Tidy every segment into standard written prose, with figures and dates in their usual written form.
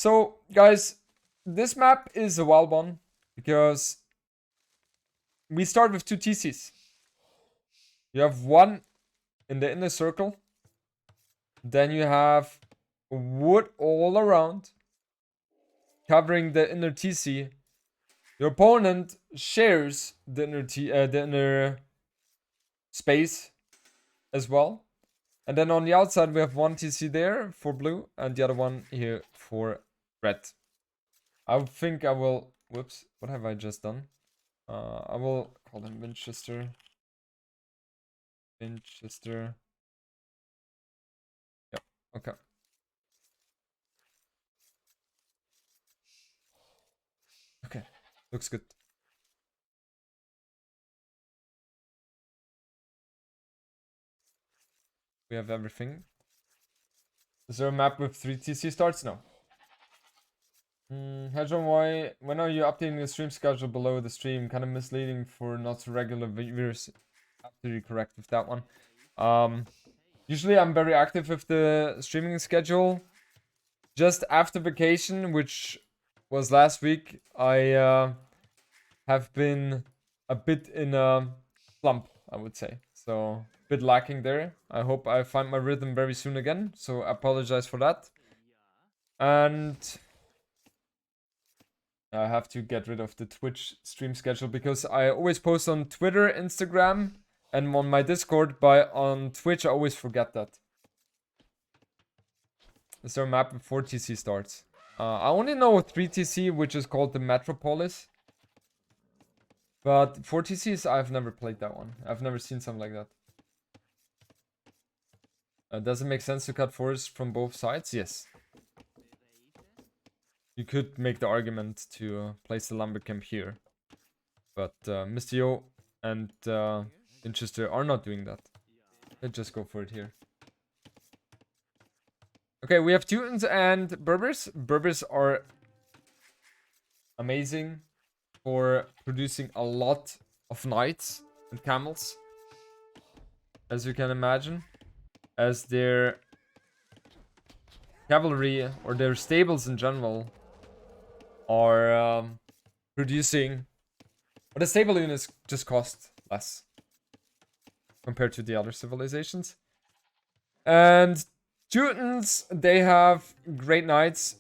So, guys, this map is a wild one because we start with 2 TCs. You have one in the inner circle. Then you have wood all around, covering the inner TC. Your opponent shares the inner space as well. And then on the outside, we have one TC there for blue and the other one here for red. I think I will... Whoops, what have I just done? I will call him Vinchester. Vinchester. Yep, okay. Okay, looks good. We have everything. Is there a map with 3 TC starts? No. Hedron, when are you updating the stream schedule below the stream? Kind of misleading for not so regular viewers. Absolutely correct with that one. Usually I'm very active with the streaming schedule. Just after vacation, which was last week, I have been a bit in a slump, I would say. So, a bit lacking there. I hope I find my rhythm very soon again. So, I apologize for that. And I have to get rid of the Twitch stream schedule because I always post on Twitter, Instagram, and on my Discord, but on Twitch I always forget that. Is there a map before TC starts? I only know 3 TC, which is called the Metropolis. But 4 TCs, I've never played that one. I've never seen something like that. Does it make sense to cut forests from both sides? Yes. You could make the argument to place the lumber camp here. But Mr. Yo and Vinchester are not doing that. Let's just go for it here. Okay, we have Teutons and Berbers. Berbers are amazing for producing a lot of knights and camels, as you can imagine, as their cavalry or their stables in general are producing, but the stable units just cost less compared to the other civilizations. And Teutons, they have great knights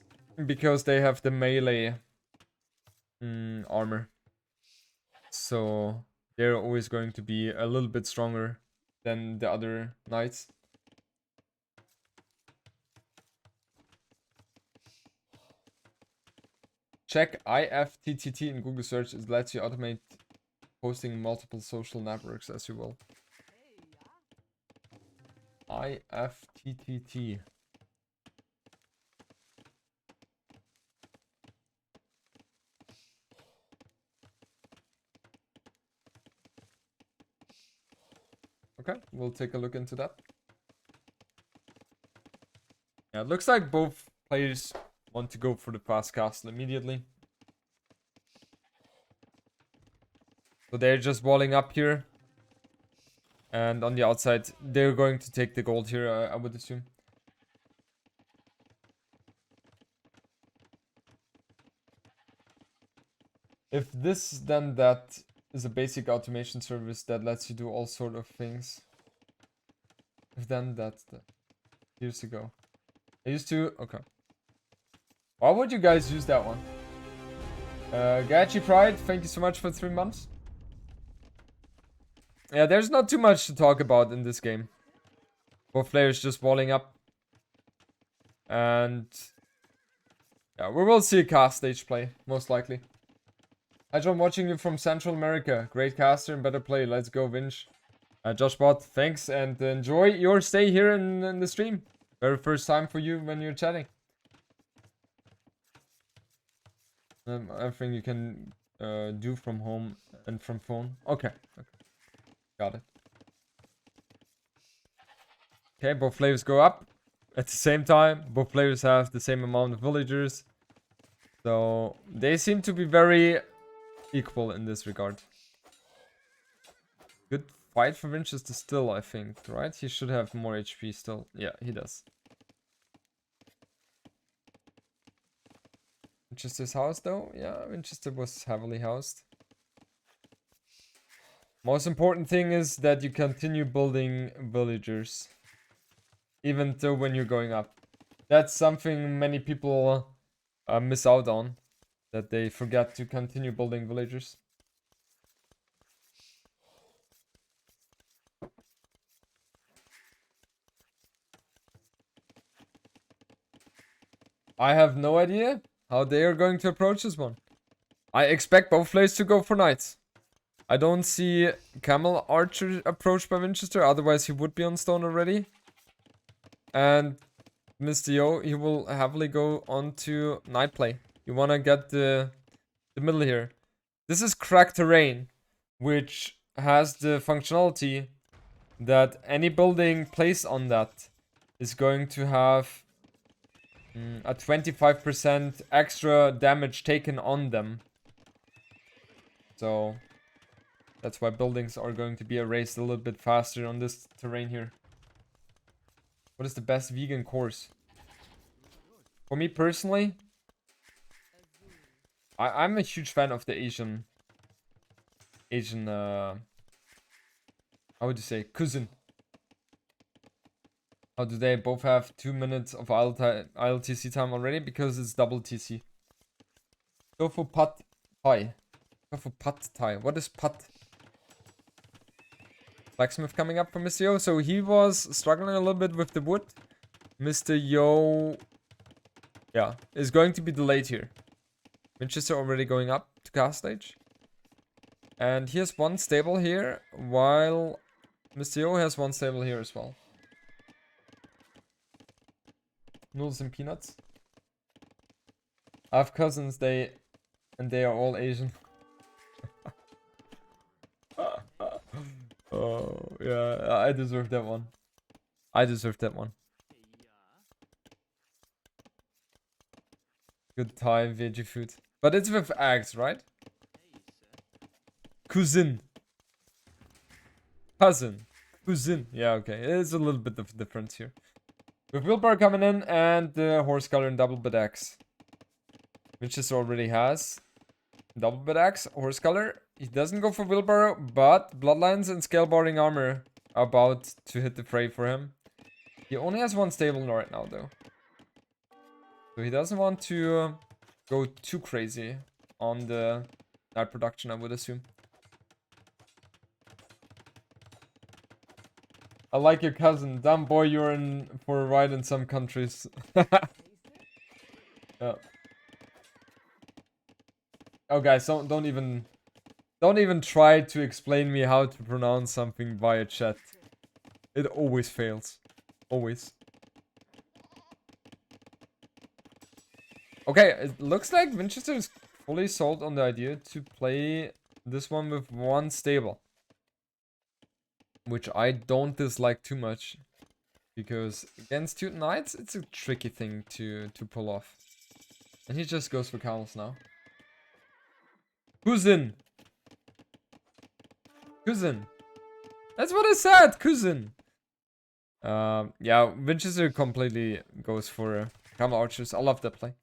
because they have the melee armor. So they're always going to be a little bit stronger than the other knights. Check IFTTT in Google search. It lets you automate posting multiple social networks as you will. IFTTT. Okay, we'll take a look into that. Yeah, it looks like both players want to go for the fast castle immediately. So they're just walling up here. And on the outside, they're going to take the gold here, I would assume. If this, then that is a basic automation service that lets you do all sort of things. If then that, years ago. I used to, okay. Why would you guys use that one? Gachi Pride, thank you so much for 3 months. Yeah, there's not too much to talk about in this game. Both players just walling up. And yeah, we will see a cast stage play, most likely. Hi John, watching you from Central America. Great caster and better play. Let's go, Vinch. Josh Bot, thanks and enjoy your stay here in the stream. Very first time for you when you're chatting. Everything you can do from home and from phone. Okay. Got it. Okay, both players go up at the same time. Both players have the same amount of villagers. So they seem to be very equal in this regard. Good fight for Vinchester still, I think, right? He should have more HP still. Yeah, he does. Winchester's house though. Yeah, Winchester was heavily housed. Most important thing is that you continue building villagers. Even though when you're going up. That's something many people miss out on. That they forget to continue building villagers. I have no idea how they are going to approach this one. I expect both players to go for knights. I don't see Camel Archer approached by Vinchester, otherwise he would be on stone already. And Mr. Yo, he will heavily go on to knight play. You want to get the middle here. This is cracked terrain, which has the functionality that any building placed on that is going to have a 25% extra damage taken on them. So that's why buildings are going to be erased a little bit faster on this terrain here. What is the best vegan course? For me personally, I'm a huge fan of the Asian, how would you say, cousin. How do they both have 2 minutes of ILTC time already? Because it's double TC. Tofu pad thai. Tofu pad thai. What is pad? Blacksmith coming up for Mr. Yo. So he was struggling a little bit with the wood. Mr. Yo, yeah, is going to be delayed here. Vinchester already going up to cast stage. And he has one stable here, while Mr. Yo has one stable here as well. Noodles and peanuts. I have cousins, they are all Asian. Oh, yeah, I deserve that one. I deserve that one. Good Thai veggie food. But it's with eggs, right? Cousin. Cousin. Cousin. Yeah, okay. It's a little bit of difference here. With Wheelbarrow coming in and the horse color and double bit X. Which this already has. Double bit X, horse color. He doesn't go for Wheelbarrow, but Bloodlines and Scaleboarding Armor are about to hit the fray for him. He only has one stable right now, though. So he doesn't want to go too crazy on the night production, I would assume. I like your cousin. Damn boy, you're in for a ride in some countries. Yeah. Oh guys, don't even try to explain me how to pronounce something via chat. It always fails. Always. Okay, it looks like Vinchester is fully sold on the idea to play this one with one stable. Which I don't dislike too much. Because against two knights, it's a tricky thing to pull off. And he just goes for camels now. Cousin! Cousin! That's what I said! Cousin! Yeah, Vinchester completely goes for camel archers. I love that play.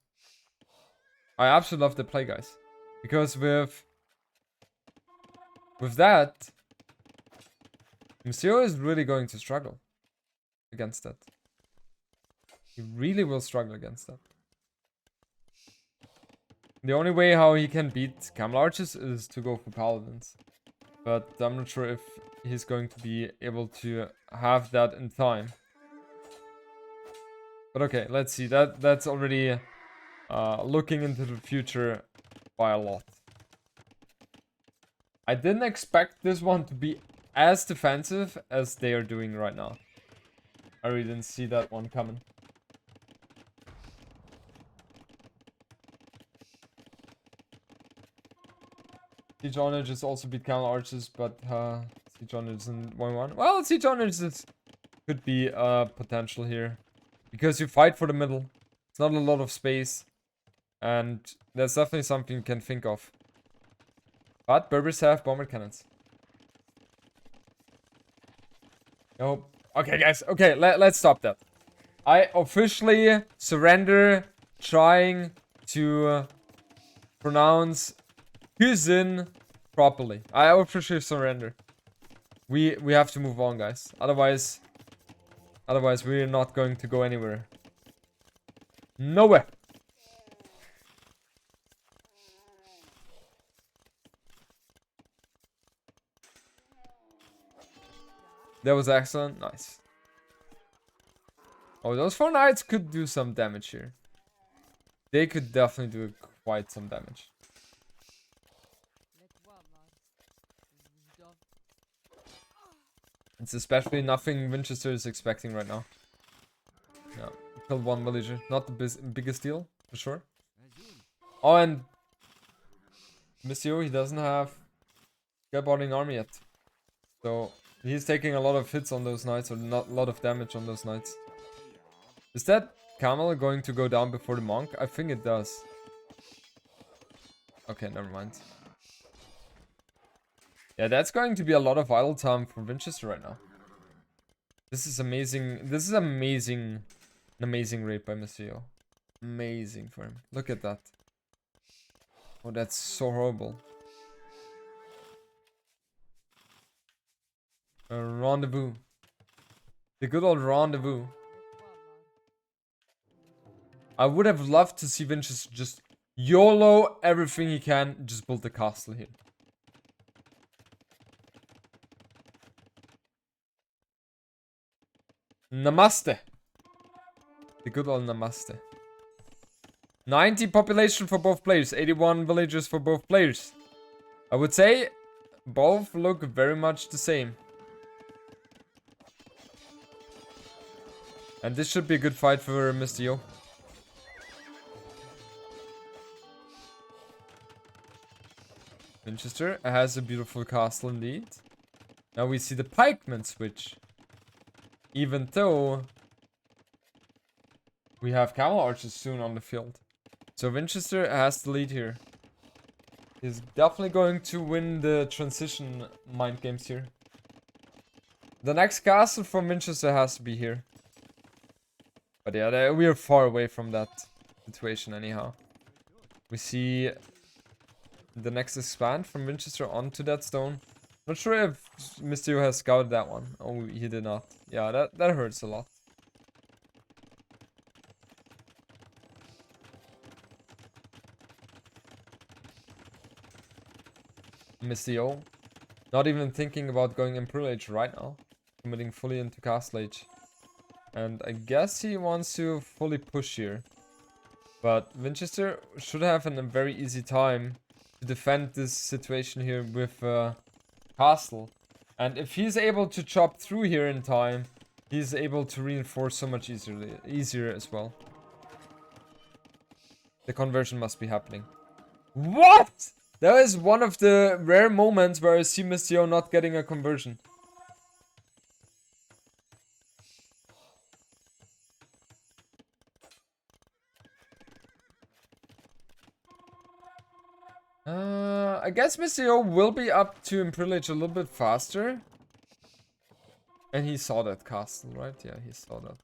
I absolutely love the play, guys. Because with that, Monsieur is really going to struggle against that. He really will struggle against that. The only way how he can beat Camel Archers is to go for Paladins. But I'm not sure if he's going to be able to have that in time. But okay, let's see. That's already looking into the future by a lot. I didn't expect this one to be as defensive as they are doing right now. I really didn't see that one coming. Siege Honor just also beat Camel Archers, but Siege Honor isn't 1-1. Well, Siege Honor could be potential here. Because you fight for the middle. It's not a lot of space. And that's definitely something you can think of. But Berbers have bomber cannons. Nope. Okay, guys. Okay, let's stop that. I officially surrender trying to pronounce Küsin properly. I appreciate surrender. We have to move on, guys. Otherwise we're not going to go anywhere. Nowhere. That was excellent. Nice. Oh, those 4 knights could do some damage here. They could definitely do quite some damage. It's especially nothing Vinchester is expecting right now. Yeah, killed 1 villager. Not the biggest deal, for sure. Oh, and Monsieur, he doesn't have Skateboarding army yet. So he's taking a lot of hits on those knights, or not a lot of damage on those knights. Is that camel going to go down before the monk? I think it does. Okay, never mind. Yeah, that's going to be a lot of idle time for Vinchester right now. This is amazing. This is amazing. An amazing raid by Monsieur. Amazing for him. Look at that. Oh, that's so horrible. A rendezvous. The good old rendezvous. I would have loved to see Vinchester just YOLO everything he can, just build the castle here. Namaste. The good old namaste. 90 population for both players, 81 villagers for both players. I would say both look very much the same. And this should be a good fight for Mr. Yo. Vinchester has a beautiful castle indeed. Now we see the pikemen switch. Even though we have camel archers soon on the field. So Vinchester has the lead here. He's definitely going to win the transition mind games here. The next castle from Vinchester has to be here. But yeah, we are far away from that situation anyhow. We see the next expand from Vinchester onto that stone. Not sure if Mr. Yo has scouted that one. Oh, he did not. Yeah, that hurts a lot. Mr. Yo, not even thinking about going Imperial Age right now. Committing fully into Castle Age. And I guess he wants to fully push here. But Vinchester should have a very easy time to defend this situation here with Castle. And if he's able to chop through here in time, he's able to reinforce so much easier as well. The conversion must be happening. What? That is one of the rare moments where I see Mr. Yo not getting a conversion. I guess Mr. Yo will be up to Imperial Age a little bit faster. And he saw that castle, right? Yeah, he saw that.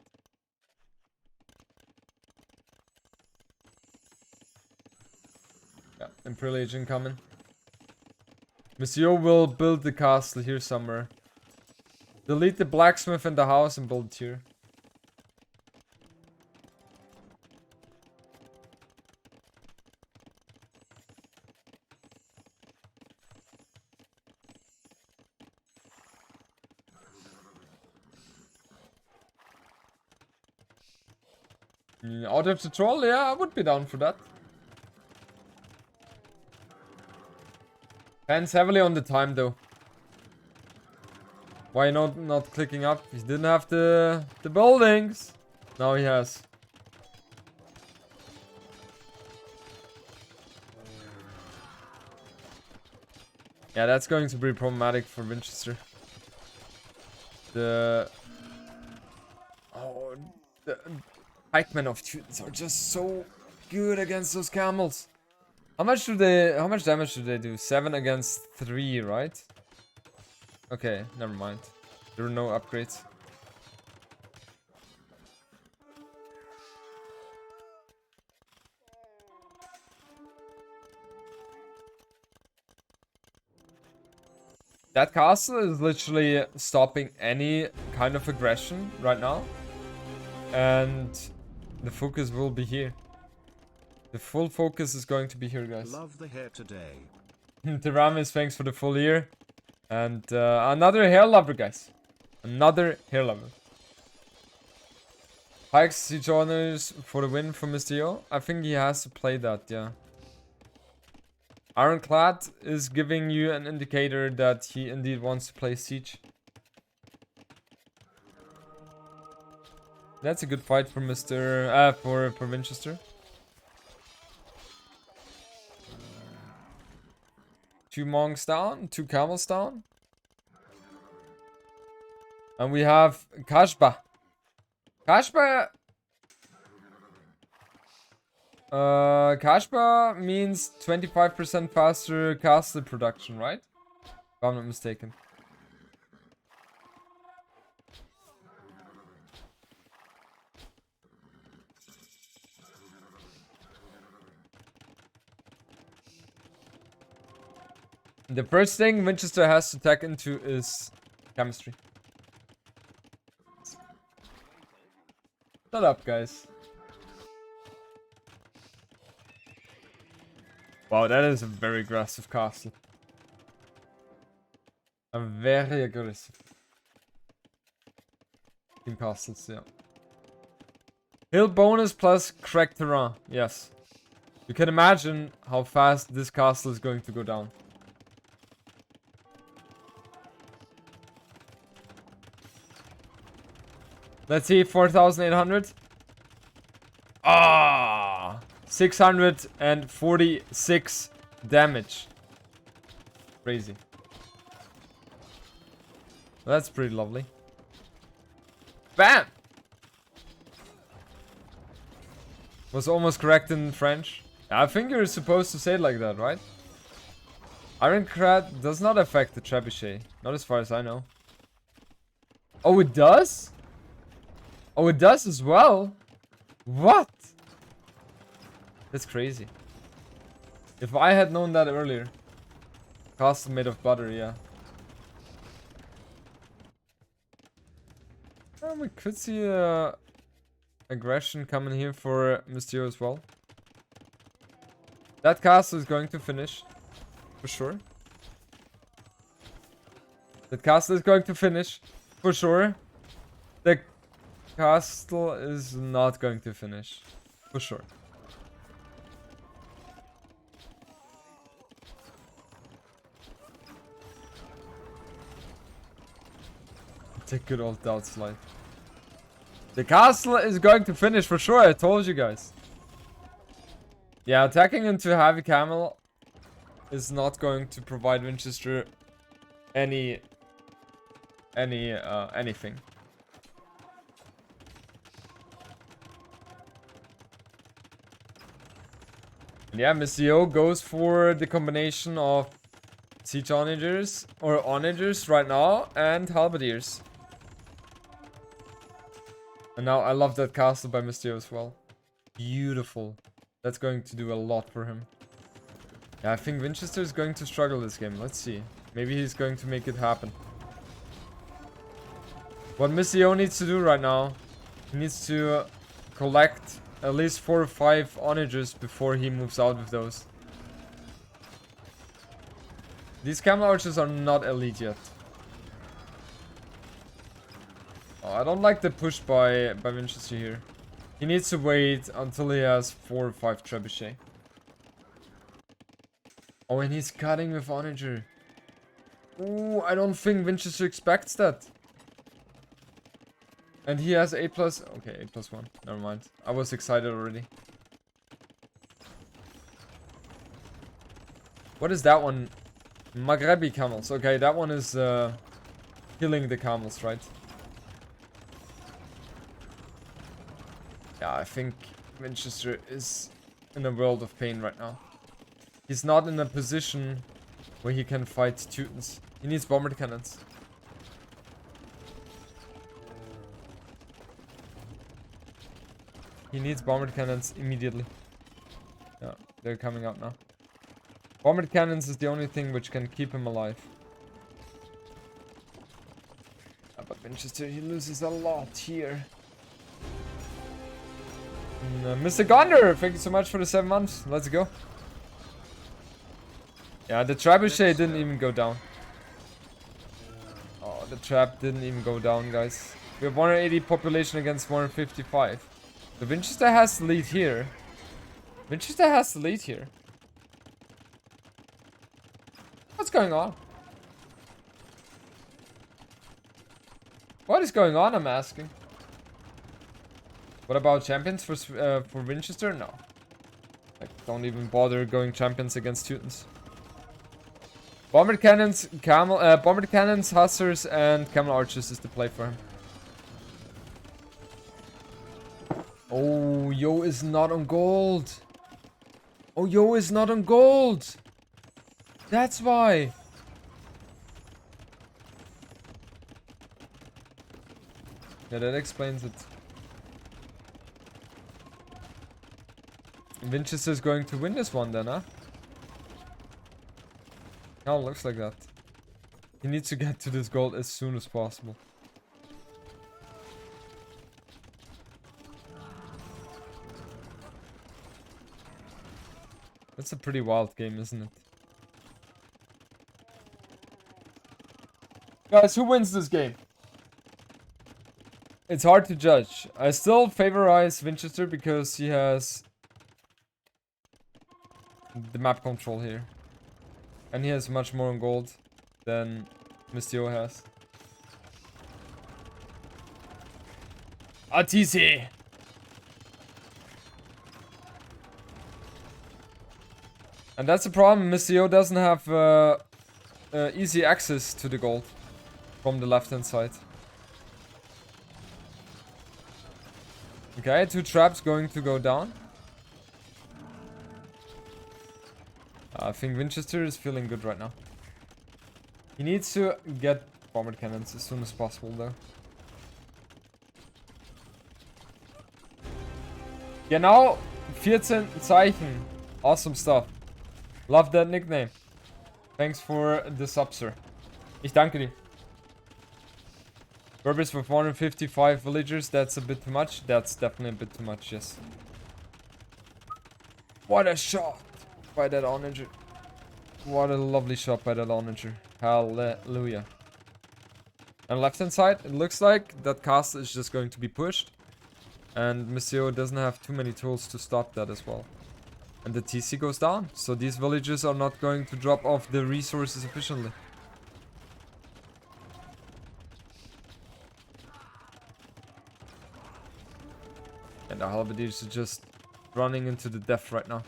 Yeah, Imperial Age incoming. Mr. Yo will build the castle here somewhere. Delete the blacksmith in the house and build it here. Out of the troll? Yeah, I would be down for that. Depends heavily on the time though. Why not clicking up? He didn't have the buildings. Now he has. Yeah, that's going to be problematic for Vinchester. The pikemen of Teutons are just so good against those camels. How much damage do they do? 7 against 3, right? Okay, never mind. There are no upgrades. That castle is literally stopping any kind of aggression right now. And the focus will be here. The full focus is going to be here, guys. Love the hair today. Tiramis, thanks for the full year. And another hair lover, guys. Another hair lover. Pikes siege honors for the win from Mr. Yo. I think he has to play that, yeah. Ironclad is giving you an indicator that he indeed wants to play siege. That's a good fight for for Vinchester. 2 monks down, 2 camels down. And we have Kashba. Kashba means 25% faster castle production, right? If I'm not mistaken. The first thing Winchester has to tech into is chemistry. Shut up, guys. Wow, that is a very aggressive castle. A very aggressive. Team castles, yeah. Hill bonus plus cracked terrain, yes. You can imagine how fast this castle is going to go down. Let's see, 4,800. Ah, 646 damage. Crazy. That's pretty lovely. Bam! Was almost correct in French. I think you're supposed to say it like that, right? Ironclad does not affect the trebuchet. Not as far as I know. Oh, it does? Oh, it does as well? What? That's crazy. If I had known that earlier. Castle made of butter, yeah. We could see aggression coming here for Mysterio as well. That castle is going to finish. For sure. That castle is going to finish. For sure. The castle is not going to finish. For sure. Take good old doubt slide. The castle is going to finish for sure, I told you guys. Yeah, attacking into heavy camel is not going to provide Winchester anything. And yeah, Missio goes for the combination of siege onagers or onagers right now and halberdiers. And now I love that castle by Mistio as well. Beautiful. That's going to do a lot for him. Yeah, I think Winchester is going to struggle this game. Let's see. Maybe he's going to make it happen. What Mistio needs to do right now, he needs to collect at least 4 or 5 onagers before he moves out with those. These camel archers are not elite yet. Oh, I don't like the push by Vinchester here. He needs to wait until he has 4 or 5 trebuchet. Oh, and he's cutting with onager. Ooh, I don't think Vinchester expects that. And he has A+. Okay, A+1. Never mind. I was excited already. What is that one? Maghrebi camels. Okay, that one is killing the camels, right? Yeah, I think Vinchester is in a world of pain right now. He's not in a position where he can fight Teutons. He needs bomber cannons. He needs bomber cannons immediately. Yeah, they're coming out now. Bomber cannons is the only thing which can keep him alive. Vinchester, he loses a lot here. Mr. Gonder, thank you so much for the 7 months. Let's go. Yeah, the trebuchet didn't even go down. Oh, the trap didn't even go down, guys. We have 180 population against 155. The Vinchester has the lead here. Vinchester has the lead here. What's going on? What is going on, I'm asking. What about champions for Vinchester? No. Like, don't even bother going champions against Teutons. Bomber cannons, hussars, and camel archers is the play for him. Oh, Yo is not on gold. Oh, Yo is not on gold. That's why. Yeah, that explains it. Vinchester is going to win this one then, huh? Oh, looks like that. He needs to get to this gold as soon as possible. That's a pretty wild game, isn't it? Guys, who wins this game? It's hard to judge. I still favorize Vinchester because he has the map control here. And he has much more on gold than Mistio has. ATC! And that's the problem. Mistio doesn't have easy access to the gold from the left hand side. Okay, 2 traps going to go down. I think Vinchester is feeling good right now. He needs to get bomber cannons as soon as possible though. Genau 14 Zeichen. Awesome stuff. Love that nickname. Thanks for the sub, sir. Ich danke dir. Berbers with 155 villagers, that's a bit too much. That's definitely a bit too much, yes. What a shot by that onager. What a lovely shot by that onager. Hallelujah. And left hand side, it looks like that castle is just going to be pushed. And Mistio doesn't have too many tools to stop that as well. And the TC goes down. So these villagers are not going to drop off the resources efficiently. And the halberdiers are just running into the death right now.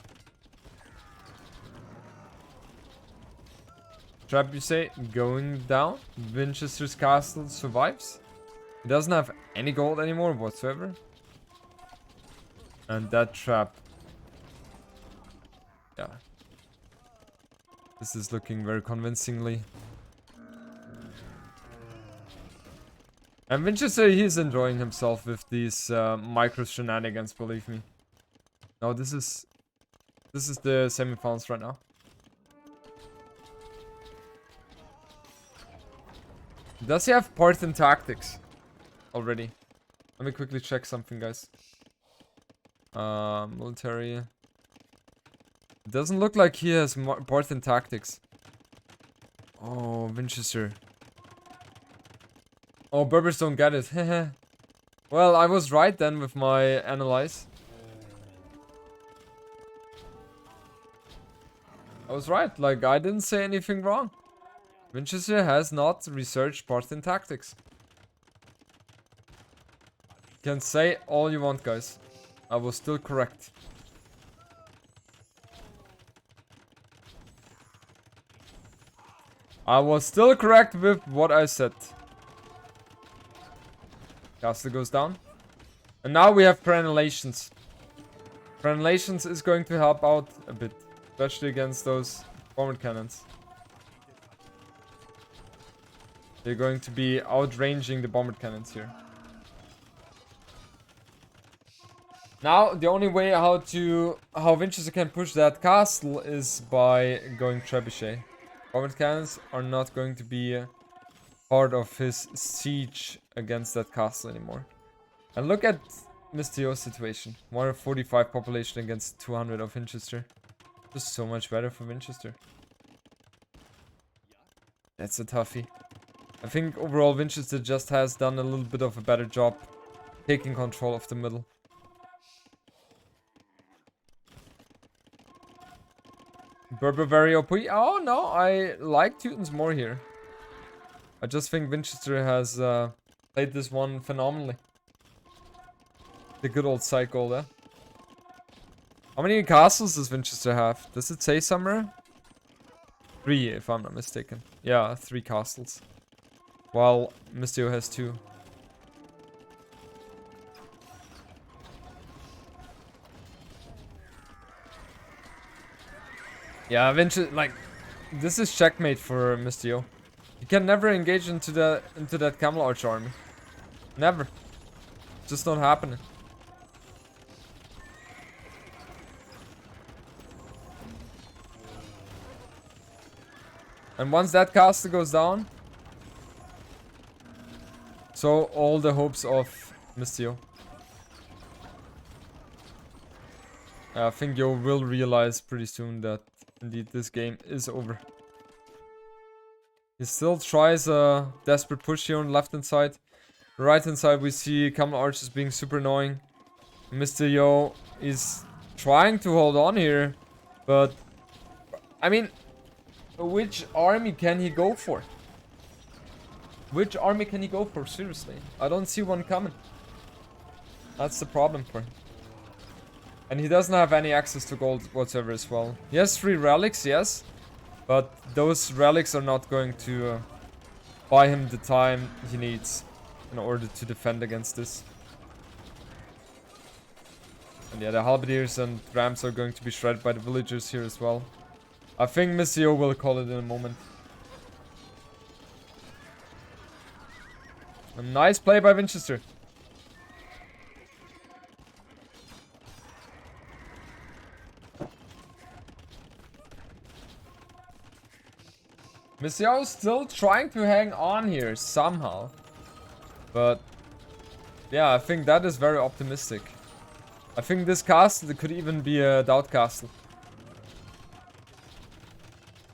Trap, you say, going down. Vinchester's castle survives. He doesn't have any gold anymore whatsoever. And that trap. Yeah. This is looking very convincingly. And Vinchester, he's enjoying himself with these micro shenanigans, believe me. No, this is the semifinals right now. Does he have Parthian tactics already? Let me quickly check something, guys. Military. It doesn't look like he has Parthian tactics. Oh, Vinchester. Oh, Berbers don't get it. Well, I was right then with my analyze. I was right. Like, I didn't say anything wrong. Vinchester has not researched Parthian tactics. You can say all you want, guys. I was still correct. I was still correct with what I said. Castle goes down. And now we have perennialations. Perennialations is going to help out a bit. Especially against those bomber cannons. They're going to be outranging the bomber cannons here. Now, the only way how Vinchester can push that castle is by going trebuchet. Bomber cannons are not going to be part of his siege against that castle anymore. And look at Mr. Yo's situation. 145 population against 200 of Vinchester. Just so much better for Vinchester. That's a toughie. I think overall Vinchester just has done a little bit of a better job taking control of the middle. Berber very OP. Oh no, I like Teutons more here. I just think Vinchester has played this one phenomenally. The good old cycle there. How many castles does Vinchester have? Does it say somewhere? 3, if I'm not mistaken. Yeah, 3 castles. While Mr. Yo has 2. Yeah, Vinchester, like, this is checkmate for Mr. Yo. You can never engage into that Camel Arch army. Never. Just not happening. And once that castle goes down, so all the hopes of Mr. Yo. I think Yo will realize pretty soon that indeed this game is over. He still tries a desperate push here on the left hand side. Right hand side we see Camel Archers being super annoying. Mr. Yo is trying to hold on here, but I mean, which army can he go for? Which army can he go for? Seriously, I don't see one coming. That's the problem for him. And he doesn't have any access to gold whatsoever as well. He has 3 relics, yes, but those relics are not going to buy him the time he needs in order to defend against this. And yeah, the halberdiers and rams are going to be shredded by the villagers here as well. I think Mr. Yo will call it in a moment. A nice play by Vinchester. Mr. Yo is still trying to hang on here somehow. But yeah, I think that is very optimistic. I think this castle could even be a doubt castle.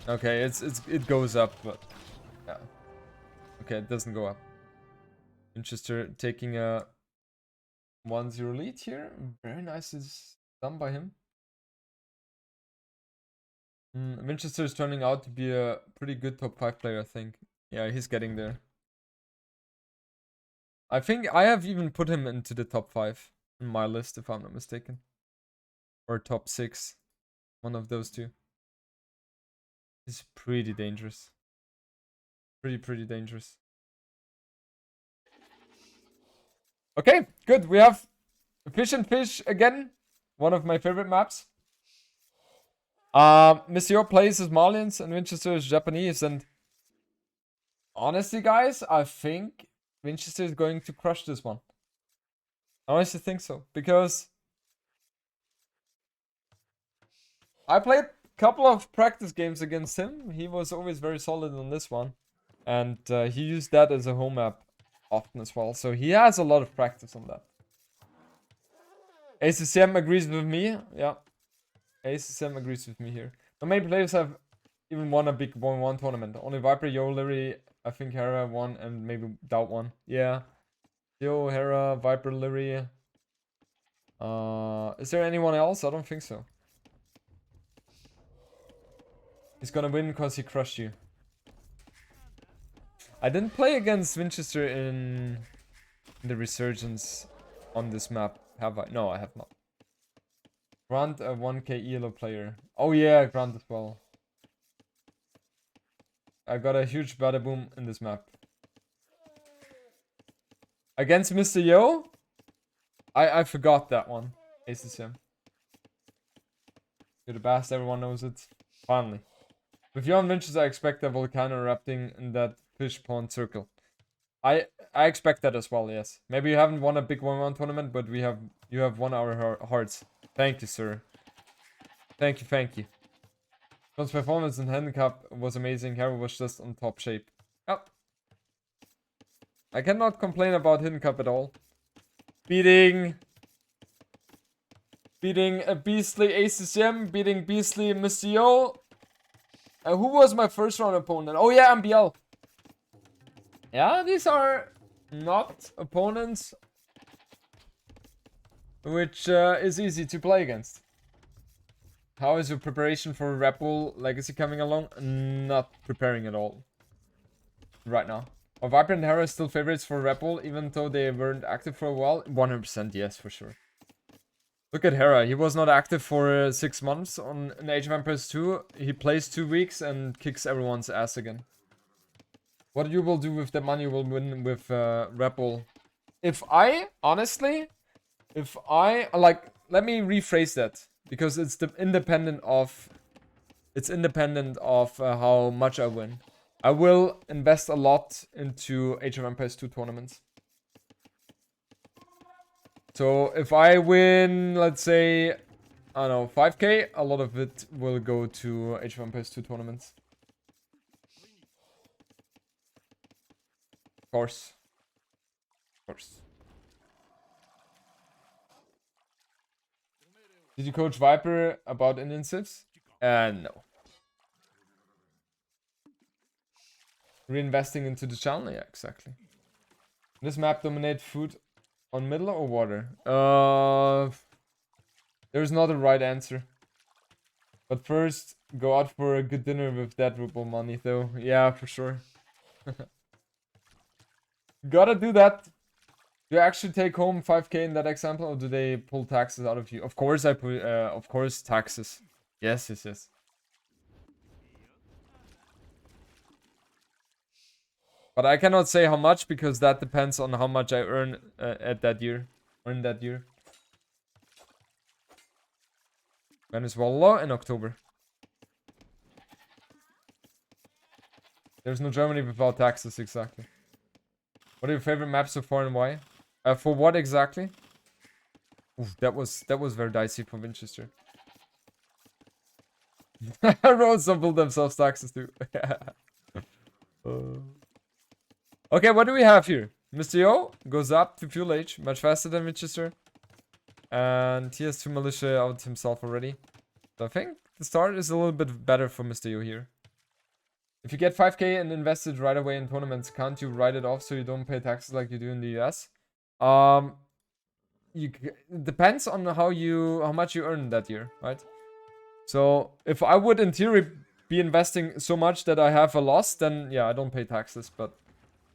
Okay, it goes up, but yeah. Okay, it doesn't go up. Vinchester taking a 1-0 lead here. Very nice is done by him. Vinchester is turning out to be a pretty good top 5 player, I think. Yeah, he's getting there. I think I have even put him into the top 5 in my list, if I'm not mistaken. Or top 6. One of those two. He's pretty dangerous. Pretty dangerous. Okay, good. We have Fish and Fish again. One of my favorite maps. Mr. Yo plays as Malians and Vinchester is Japanese. And honestly, guys, I think Vinchester is going to crush this one. I honestly think so. Because I played a couple of practice games against him. He was always very solid on this one. And he used that as a home map often as well. So he has a lot of practice on that. ACCM agrees with me. Yeah. ACCM agrees with me here. Not many players have even won a big 1-1 tournament. Only Viper, Yo, Leary, I think Hera won, and maybe Doubt won. Yeah. Yo, Hera, Viper, Leary. Is there anyone else? I don't think so. He's gonna win because he crushed you. I didn't play against Vinchester in the Resurgence on this map, have I? No, I have not. Grant, a 1k ELO player. Oh yeah, Grant as well. I got a huge bada boom in this map. Against Mr. Yo? I forgot that one. ACCM. You're the best, everyone knows it. Finally. With Yo and Vinchester, I expect a volcano erupting in that fish pond circle. I expect that as well, yes. Maybe you haven't won a big 1-1 tournament, but you have won our hearts. Thank you, sir. Thank you. John's performance in handicap was amazing. Hero was just on top shape. Yep. I cannot complain about Hidden Cup at all. Beating a beastly ACCM, beating beastly Mr. Who was my first round opponent? Oh yeah, MBL. Yeah, these are not opponents which is easy to play against. How is your preparation for Red Bull Legacy coming along? Not preparing at all right now. Are Viper and Hera still favorites for Red Bull, even though they weren't active for a while? 100% yes, for sure. Look at Hera. He was not active for 6 months on an Age of Empires 2. He plays 2 weeks and kicks everyone's ass again. What you will do with the money you will win with Red Bull? If I, honestly, let me rephrase that. Because it's independent of how much I win. I will invest a lot into Age of Empires 2 tournaments. So if I win, let's say, I don't know, 5k, a lot of it will go to Age of Empires 2 tournaments. Of course. Of course. Did you coach Viper about Indian civs? No. Reinvesting into the channel? Yeah, exactly. This map dominate food on middle or water? There's not a right answer. But first, go out for a good dinner with that ruble money, though. Yeah, for sure. Gotta do that. Do you actually take home 5k in that example, or do they pull taxes out of you? Of course I put, of course, taxes. Yes, yes, yes. But I cannot say how much, because that depends on how much I earn at that year. Earn that year. When is Wallah? In October. There's no Germany without taxes, exactly. What are your favorite maps so far and why? For what exactly? Oof, that was very dicey for Vinchester. Roads don't build themselves taxes too. Okay, what do we have here? Mr. Yo goes up to fuel H, much faster than Vinchester. And he has 2 militia out himself already. So I think the start is a little bit better for Mr. Yo here. If you get 5k and invest it right away in tournaments, can't you write it off so you don't pay taxes like you do in the US? It depends on how much you earn that year, right? So if I would in theory be investing so much that I have a loss, then yeah, I don't pay taxes, but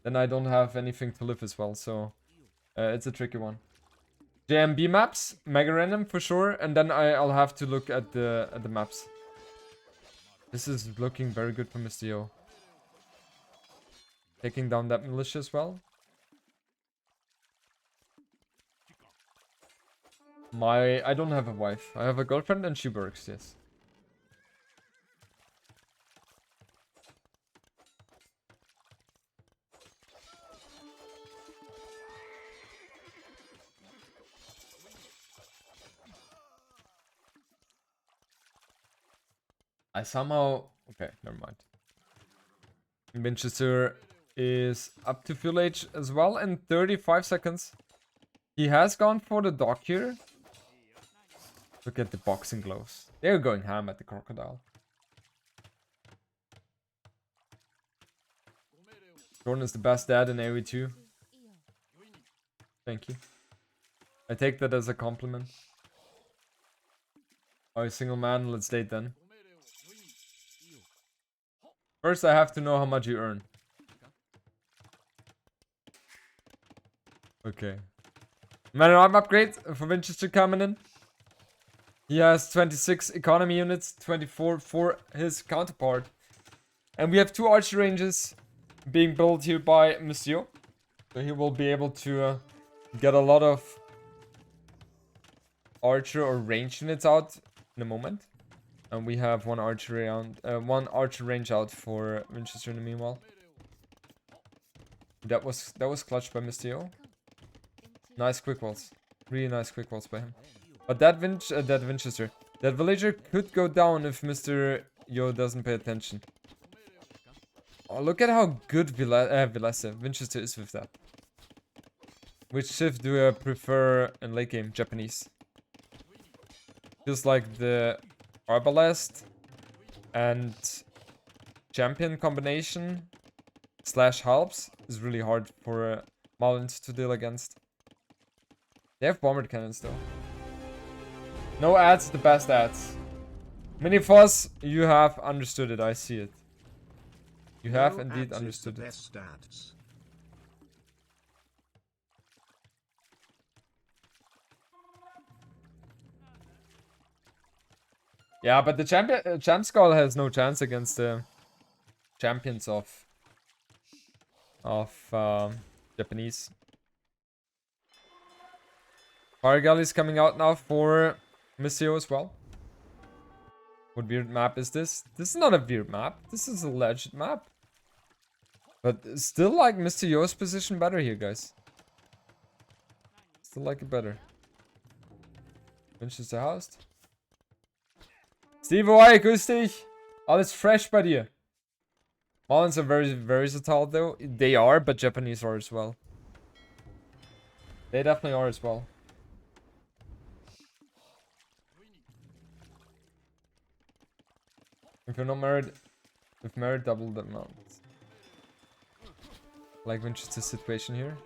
then I don't have anything to live as well, so it's a tricky one. JMB maps, mega random for sure, and then I'll have to look at the maps. This is looking very good for Mr. Yo. Taking down that militia as well. I don't have a wife. I have a girlfriend and she works, yes. I somehow... Okay, never mind. Vinchester is up to full age as well in 35 seconds. He has gone for the dock here. Look at the boxing gloves. They're going ham at the crocodile. Jordan is the best dad in AoE2. Thank you. I take that as a compliment. Oh, a single man? Let's date then. First, I have to know how much you earn. Okay. Man arm upgrade for Vinchester coming in. He has 26 economy units, 24 for his counterpart. And we have 2 archer ranges being built here by Monsieur. So he will be able to get a lot of archer or range units out in a moment. And we have one archer range out for Vinchester in the meanwhile. That was clutched by Mr. Yo. Nice quick walls. Really nice quick walls by him. But that Vinchester, that villager could go down if Mr. Yo doesn't pay attention. Oh, look at how good Vinchester is with that. Which shift do I prefer in late game? Japanese. Feels like the Arbalest and champion combination / helps is really hard for Marlins to deal against. They have bomber cannons though. No ads, the best ads. Minifoss, you have understood it. I see it. You have indeed understood it. Yeah, but the champ skull has no chance against the champions of Japanese. Paragal is coming out now for Missio as well. What weird map is this? This is not a weird map. This is a legit map. But still like Mr. Yo's position better here, guys. Still like it better. Vinchester housed. Steve, hi, grüß dich. Alles fresh bei dir. Marlins are very versatile though. They are, but Japanese are as well. They definitely are as well. If you're not married, if married, double the amount. Like Winchester's situation here.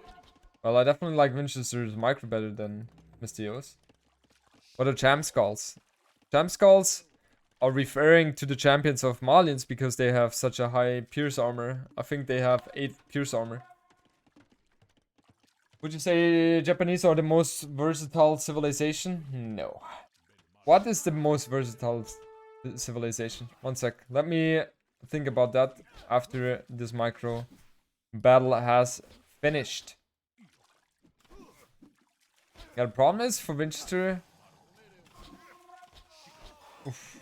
Well, I definitely like Winchester's micro better than Mr. Yo's. What are champ skulls? Champ skulls are referring to the champions of Marlins because they have such a high pierce armor. I think they have 8 pierce armor. Would you say Japanese are the most versatile civilization? No. What is the most versatile civilization? One sec. Let me think about that after this micro battle has finished. Yeah, the problem is for Winchester. Oof.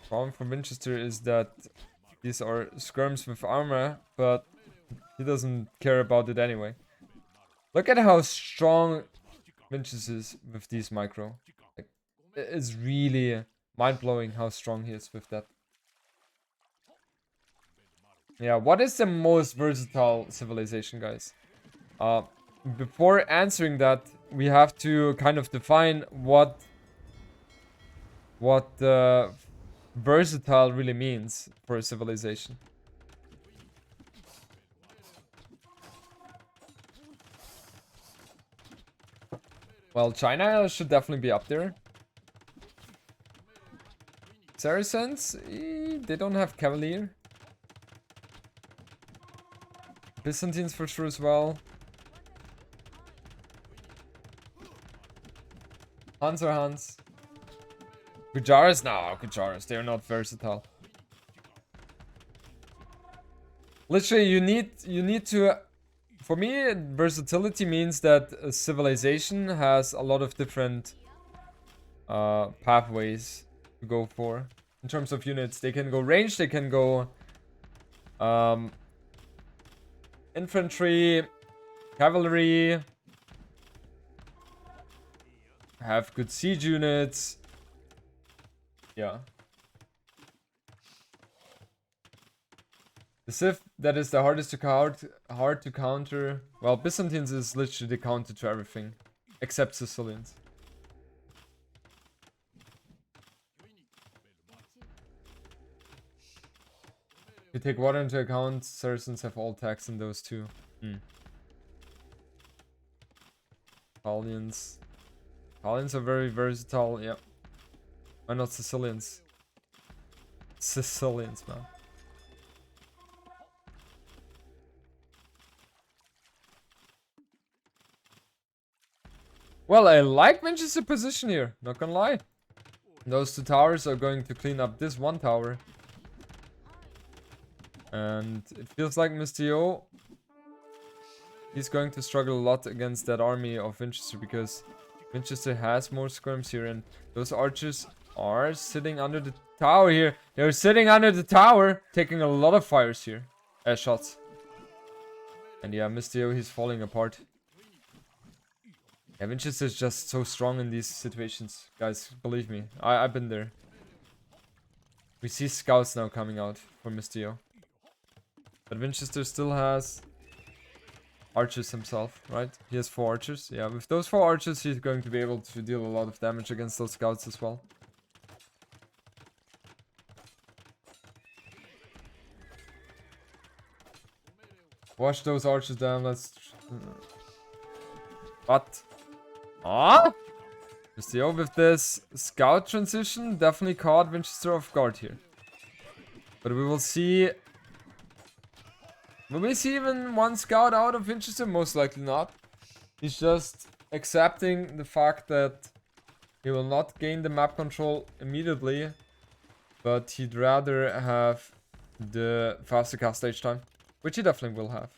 Problem for Winchester is that these are skirms with armor, but he doesn't care about it anyway. Look at how strong Winchester is with these micro. Like, it's really mind-blowing how strong he is with that. Yeah, what is the most versatile civilization, guys? Before answering that, we have to kind of define what versatile really means for a civilization. Well, China should definitely be up there. Saracens, they don't have Cavalier. Byzantines for sure as well. Huns are Huns. Gujaras? No, Gujaras. They're not versatile. Literally, you need to... For me, versatility means that a civilization has a lot of different pathways to go for. In terms of units, they can go range, they can go infantry, cavalry, have good siege units. Yeah. The Civ that is the hardest to hard to counter. Well, Byzantines is literally the counter to everything, except Sicilians. If you take water into account, Saracens have all tax in those too. Italians. Italians are very versatile, yeah. Why not Sicilians? Sicilians, man. Well, I like Vinchester's position here, not gonna lie. Those 2 towers are going to clean up this 1 tower. And it feels like Mr. Yo, he's going to struggle a lot against that army of Vinchester because Vinchester has more skirms here and those archers are sitting under the tower here. They're sitting under the tower, taking a lot of fires here. Shots. And yeah, Mr. Yo, he's falling apart. Yeah, Vinchester is just so strong in these situations. Guys, believe me. I've been there. We see scouts now coming out for Mr. Yo. But Vinchester still has archers himself, right? He has 4 archers. Yeah, with those 4 archers, he's going to be able to deal a lot of damage against those scouts as well. Wash those archers down. Let's. What? Ah! Mr. with this scout transition definitely caught Vinchester off guard here. But we will see. Will we see even 1 scout out of Vinchester? Most likely not. He's just accepting the fact that he will not gain the map control immediately. But he'd rather have the faster cast stage time. Which he definitely will have.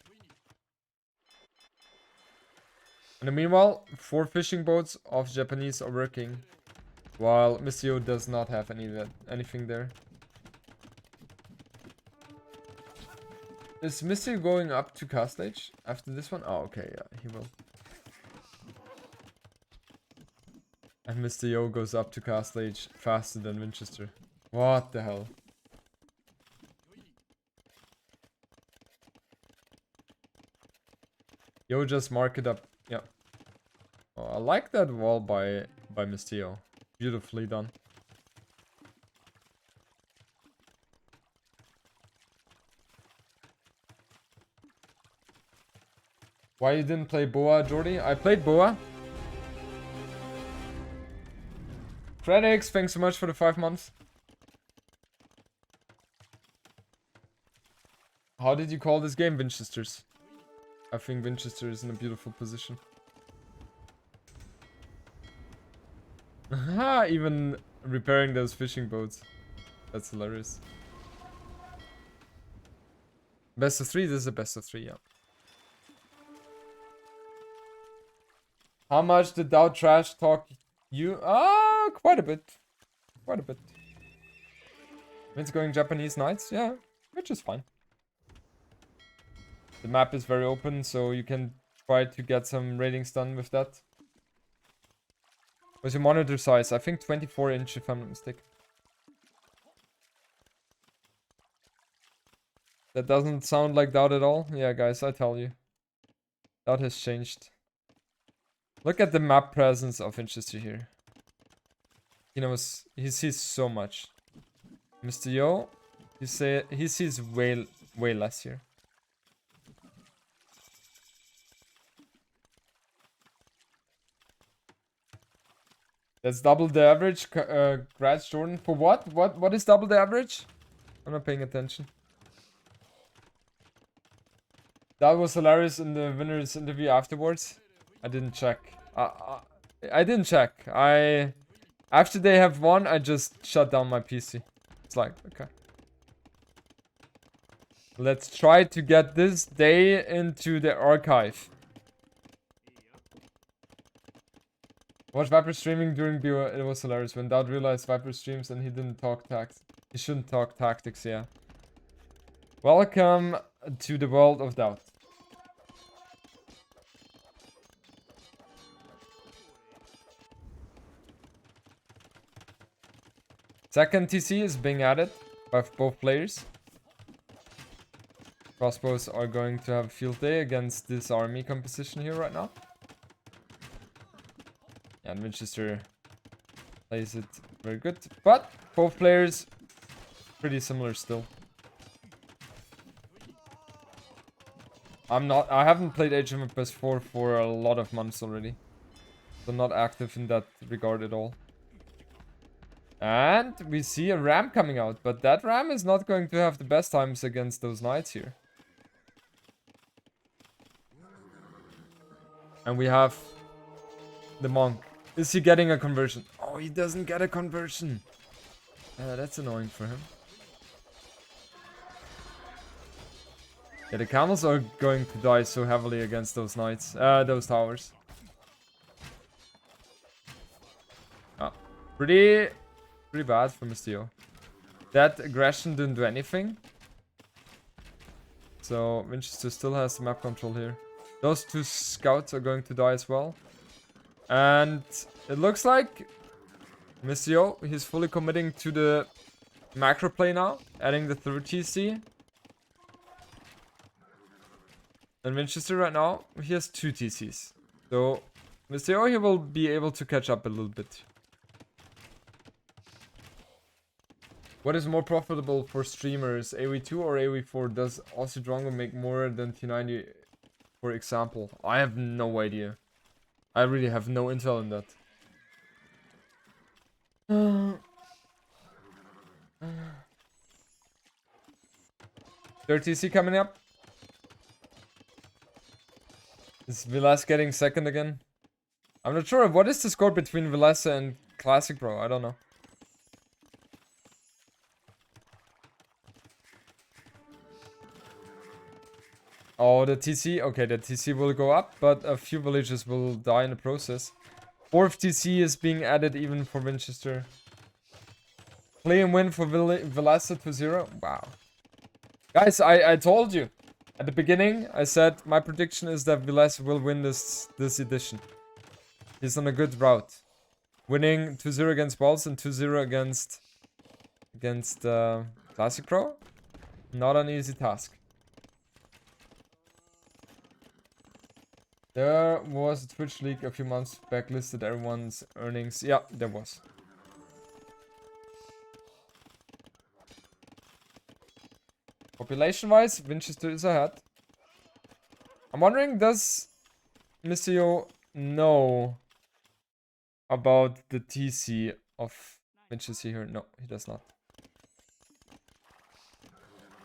In the meanwhile, 4 fishing boats of Japanese are working. While Mr. does not have anything there. Is Mr. going up to cast stage after this one? Oh, okay, yeah, he will. And Mr. Yo goes up to cast stage faster than Vinchester. What the hell? Yo just mark it up. Yeah. Oh, I like that wall by Mr. Yo. Beautifully done. Why you didn't play Boa, Jordy? I played Boa. Fredix, thanks so much for the 5 months. How did you call this game, Vinchesters? I think Vinchester is in a beautiful position. Haha, even repairing those fishing boats. That's hilarious. Best of 3? This is a best of 3, yeah. How much did Dow trash talk you? Ah, quite a bit. Quite a bit. It's going Japanese Knights, yeah, which is fine. The map is very open, so you can try to get some ratings done with that. What's your monitor size? I think 24-inch if I'm not mistaken. That doesn't sound like Doubt at all. Yeah, guys, I tell you. Doubt has changed. Look at the map presence of Vinchester here. He knows, he sees so much. Mr. Yo, he sees way less here. That's double the average, Grats Jordan. For what? What is double the average? I'm not paying attention. That was hilarious in the winner's interview afterwards. I didn't check. I didn't check. After they have won, I just shut down my PC. It's like, okay. Let's try to get this day into the archive. Watch Viper streaming during BO. It was hilarious when Dad realized Viper streams and he didn't talk tactics. He shouldn't talk tactics, yeah. Welcome to the world of doubt. Second TC is being added by both players. Crossbows are going to have a field day against this army composition here right now. And Vinchester plays it very good. But both players pretty similar still. I haven't played Age of Empires 4 for a lot of months already. So not active in that regard at all. And we see a ram coming out, but that ram is not going to have the best times against those knights here. And we have the monk. Is he getting a conversion? Oh, he doesn't get a conversion. That's annoying for him. Yeah, the camels are going to die so heavily against those knights. Those towers. Ah, pretty bad for Mr. That aggression didn't do anything. So Vinchester still has the map control here. Those 2 scouts are going to die as well. And it looks like Mr. he's fully committing to the macro play now, adding the 3rd TC. And Vinchester right now, he has 2 TCs. So, Mr. O, he will be able to catch up a little bit. What is more profitable for streamers, AoE2 or AoE4? Does Aussie Drongo make more than T90, for example? I have no idea. I really have no intel on that. Third TC coming up. Is Vilas getting second again? I'm not sure. What is the score between Vilasa and Classic Bro? I don't know. Oh, the TC. Okay, the TC will go up, but a few villagers will die in the process. 4th TC is being added even for Vinchester. Play and win for Vilasa 2-0. Wow. Guys, I told you. At the beginning, I said my prediction is that Vilasa will win this edition. He's on a good route. Winning 2-0 against Balls and 2-0 against Classic Pro. Not an easy task. There was a Twitch leak a few months back listed everyone's earnings. Yeah, there was. Population-wise, Vinchester is ahead. I'm wondering, does Mr. Yo know about the TC of Vinchester here? No, he does not.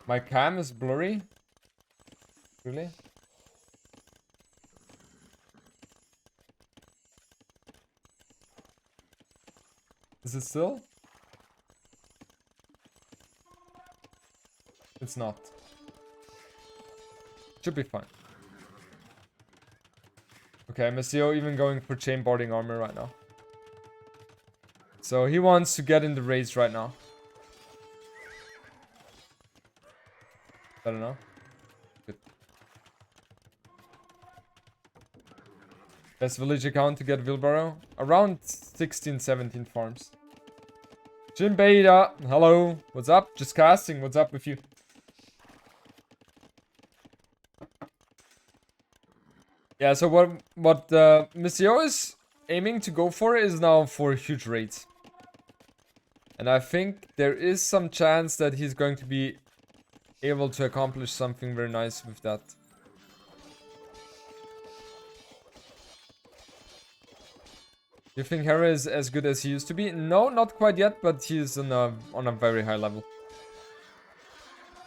My cam is blurry. Really? Is it still? It's not. Should be fine. Okay, Messio even going for chain boarding armor right now. So he wants to get in the race right now. I don't know. Good. Best village account to get wheelbarrow? Around 16, 17 farms. Jim Beta, hello. What's up? Just casting. What's up with you? Yeah, so what Missio is aiming to go for is now for huge raids. And I think there is some chance that he's going to be able to accomplish something very nice with that. Do you think Hera is as good as he used to be? No, not quite yet, but he's on a very high level.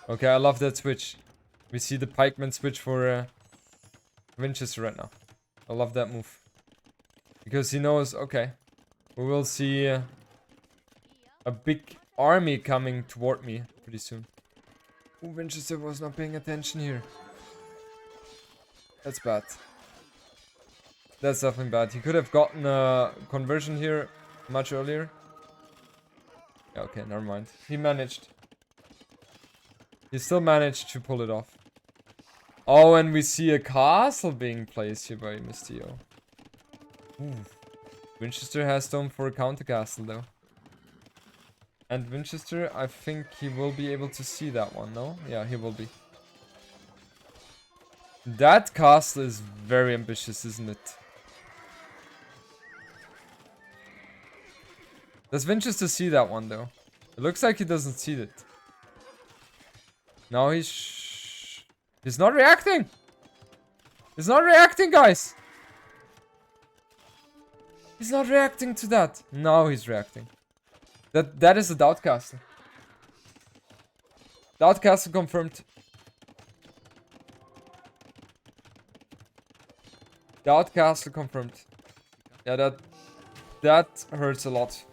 Okay, I love that switch. We see the pikeman switch for Vinchester right now. I love that move. Because he knows, okay, we will see a big army coming toward me pretty soon. Oh, Vinchester was not paying attention here. That's bad. That's definitely bad. He could have gotten a conversion here much earlier. Yeah, okay, never mind. He managed. He still managed to pull it off. Oh, and we see a castle being placed here by Mistio. Ooh. Vinchester has stone for a counter castle though. And Vinchester, I think he will be able to see that one, no? Yeah, he will be. That castle is very ambitious, isn't it? Does Vinchester see that one though? It looks like he doesn't see it. No, he's not reacting. He's not reacting, guys. He's not reacting to that. Now he's reacting. That is a doubt castle. Doubt castle confirmed. Doubt castle confirmed. Yeah, that hurts a lot.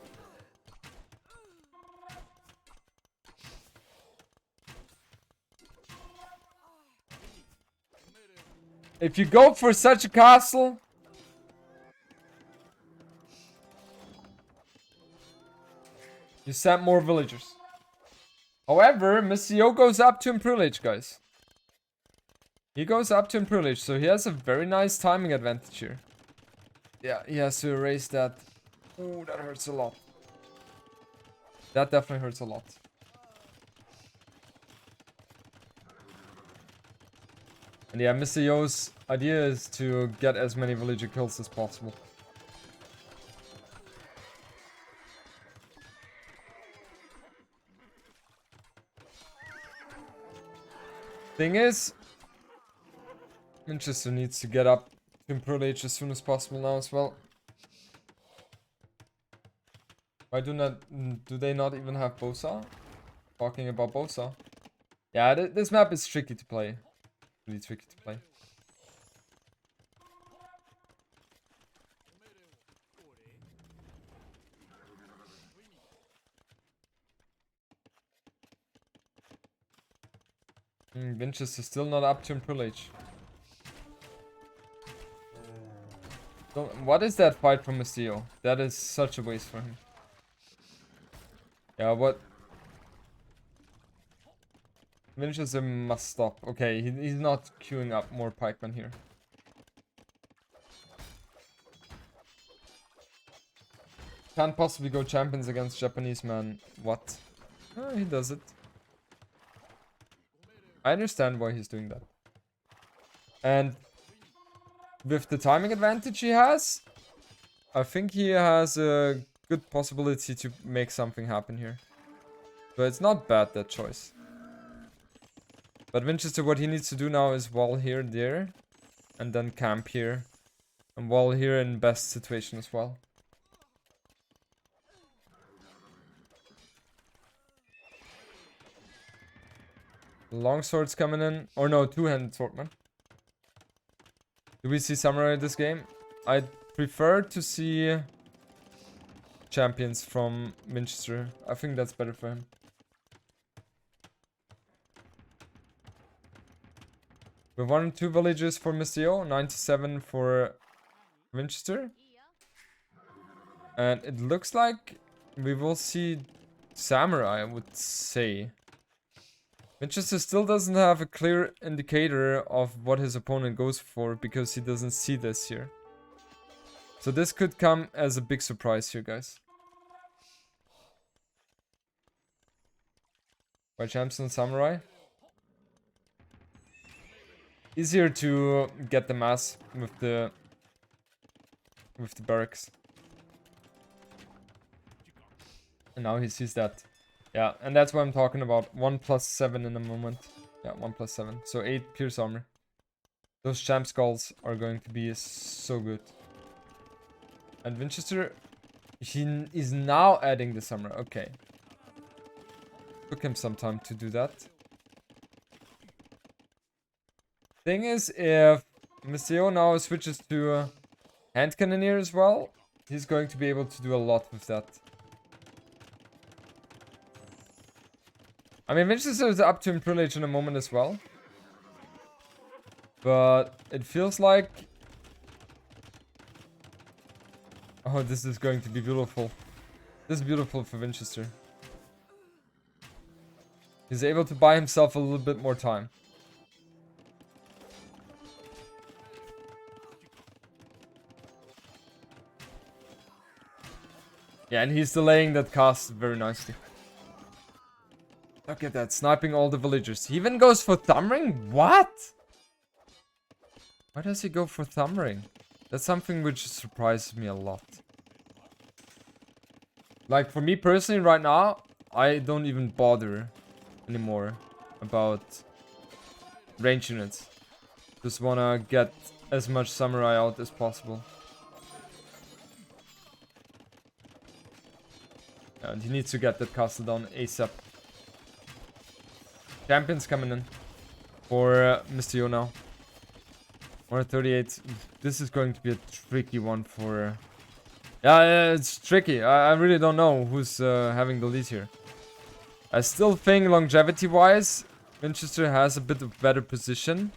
If you go for such a castle, you send more villagers. However, Missio goes up to Improvage, guys. He goes up to Improvage, so he has a very nice timing advantage here. Yeah, he has to erase that. Oh, that hurts a lot. That definitely hurts a lot. And yeah, Mr. Yo's idea is to get as many villager kills as possible. Thing is, Vinchester needs to get up to Imperial Age as soon as possible now as well. Why do they not even have Bosa? Talking about Bosa. Yeah, this map is tricky to play. Really tricky to play. Vinchester is still not up to Imperial Age. So, what is that fight from Mr. That is such a waste for him. Yeah, what? Vinchester must stop. Okay, he's not queuing up more pikemen here. Can't possibly go champions against Japanese man. What? Oh, he does it. I understand why he's doing that. And with the timing advantage he has, I think he has a good possibility to make something happen here. But it's not bad, that choice. But Vinchester, what he needs to do now is wall here, there, and then camp here. And wall here in best situation as well. Longsword's coming in. Or no, two-handed swordman. Do we see samurai in this game? I'd prefer to see champions from Vinchester. I think that's better for him. We have 1 and 2 villages for Mr. 97 for Vinchester. And it looks like we will see samurai, I would say. Vinchester still doesn't have a clear indicator of what his opponent goes for because he doesn't see this here. So this could come as a big surprise here, guys. White champs and samurai. Easier to get the mass with the barracks. And now he sees that. Yeah, and that's what I'm talking about. 1 plus 7 in a moment. Yeah, 1 plus 7. So 8 pierce armor. Those champ skulls are going to be so good. And Vinchester, he is now adding the samurai. Okay. Took him some time to do that. Thing is, if Mr. now switches to hand cannoneer as well, he's going to be able to do a lot with that. I mean, Vinchester is up to Imperial Age in a moment as well. But it feels like... Oh, this is going to be beautiful. This is beautiful for Vinchester. He's able to buy himself a little bit more time. Yeah, and he's delaying that cast very nicely. Look at that, sniping all the villagers. He even goes for thumb ring? What? Why does he go for thumb ring? That's something which surprises me a lot. Like, for me personally right now, I don't even bother anymore about range units. Just wanna get as much samurai out as possible. And he needs to get that castle down ASAP. Champions coming in for Mr. Yo now. 138. This is going to be a tricky one for... Yeah, it's tricky. I really don't know who's having the lead here. I still think longevity-wise, Vinchester has a bit of better position.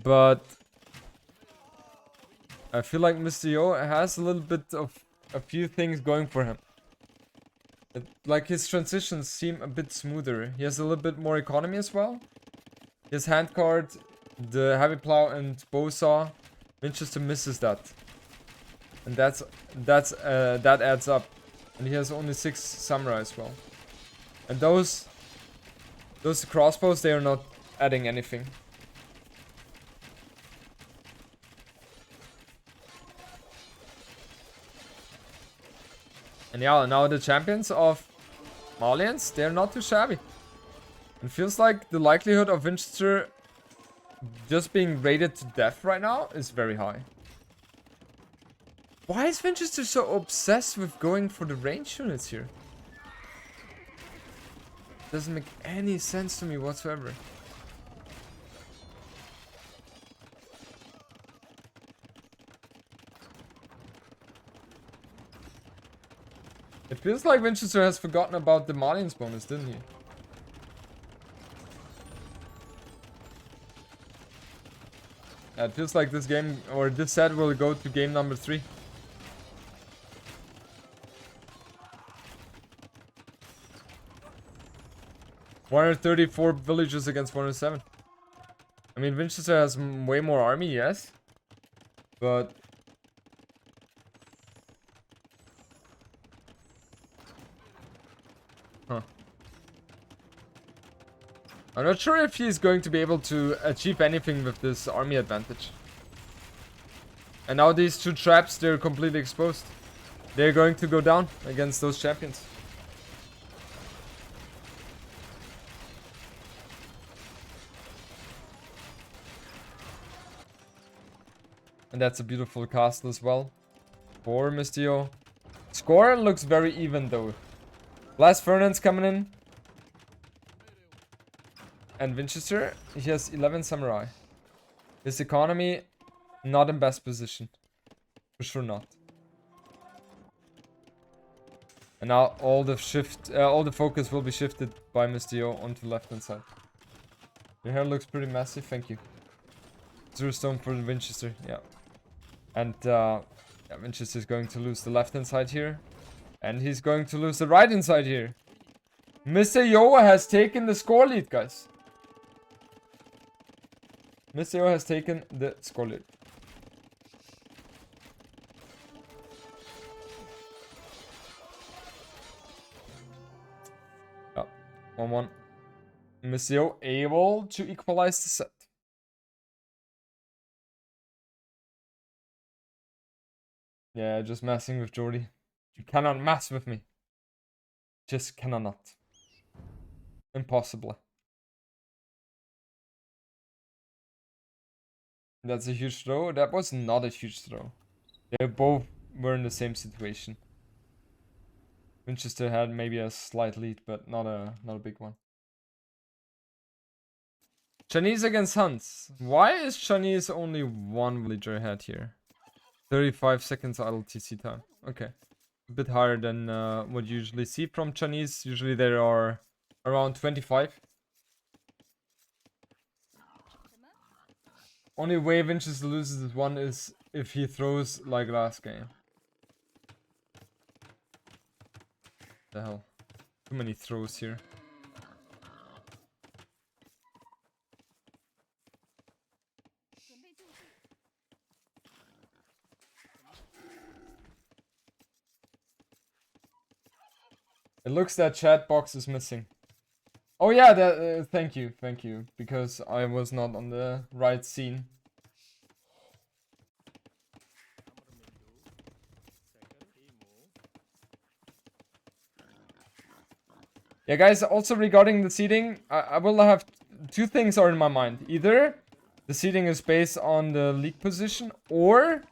But I feel like Mr. Yo has a little bit of a few things going for him. Like, his transitions seem a bit smoother. He has a little bit more economy as well. His hand card, the heavy plow and bow saw. Vinchester misses that. And that adds up. And he has only 6 samurai as well. And those crossbows, they are not adding anything. And yeah, now the champions of Malians, they're not too shabby. It feels like the likelihood of Vinchester just being raided to death right now is very high. Why is Vinchester so obsessed with going for the range units here? Doesn't make any sense to me whatsoever. It feels like Vinchester has forgotten about the Malians bonus, didn't he? Yeah, it feels like this game, or this set will go to game number 3. $134 villagers against 107. I mean, Vinchester has way more army, yes. But... huh. I'm not sure if he's going to be able to achieve anything with this army advantage. And now these two traps, they're completely exposed. They're going to go down against those champions. And that's a beautiful castle as well. For Mistio. Score looks very even though. Last Fernand's coming in. And Vinchester, he has 11 samurai. His economy, not in best position. For sure not. And now all the focus will be shifted by Mistio onto left hand side. Your hair looks pretty massive, thank you. 0 stone for Vinchester, yeah. And yeah, Vinchester is going to lose the left hand side here. And he's going to lose the right hand side here. Mr. Yo has taken the score lead, guys. Mr. Yo has taken the score lead. Oh, 1-1. Mr. Yo able to equalize the set. Yeah, just messing with Jordy. You cannot mess with me. Just cannot. Impossible. That's a huge throw. That was not a huge throw. They both were in the same situation. Vinchester had maybe a slight lead, but not a big one. Chinese against Huns. Why is Chinese only one villager ahead here? 35 seconds idle TC time. Okay. A bit higher than what you usually see from Chinese. Usually there are around 25. Only way Vinchester loses this one is if he throws like last game. The hell. Too many throws here. It looks that chat box is missing. Oh yeah, that, thank you, because I was not on the right scene. Yeah, guys, also regarding the seeding, I will have two things are in my mind. Either the seeding is based on the league position, or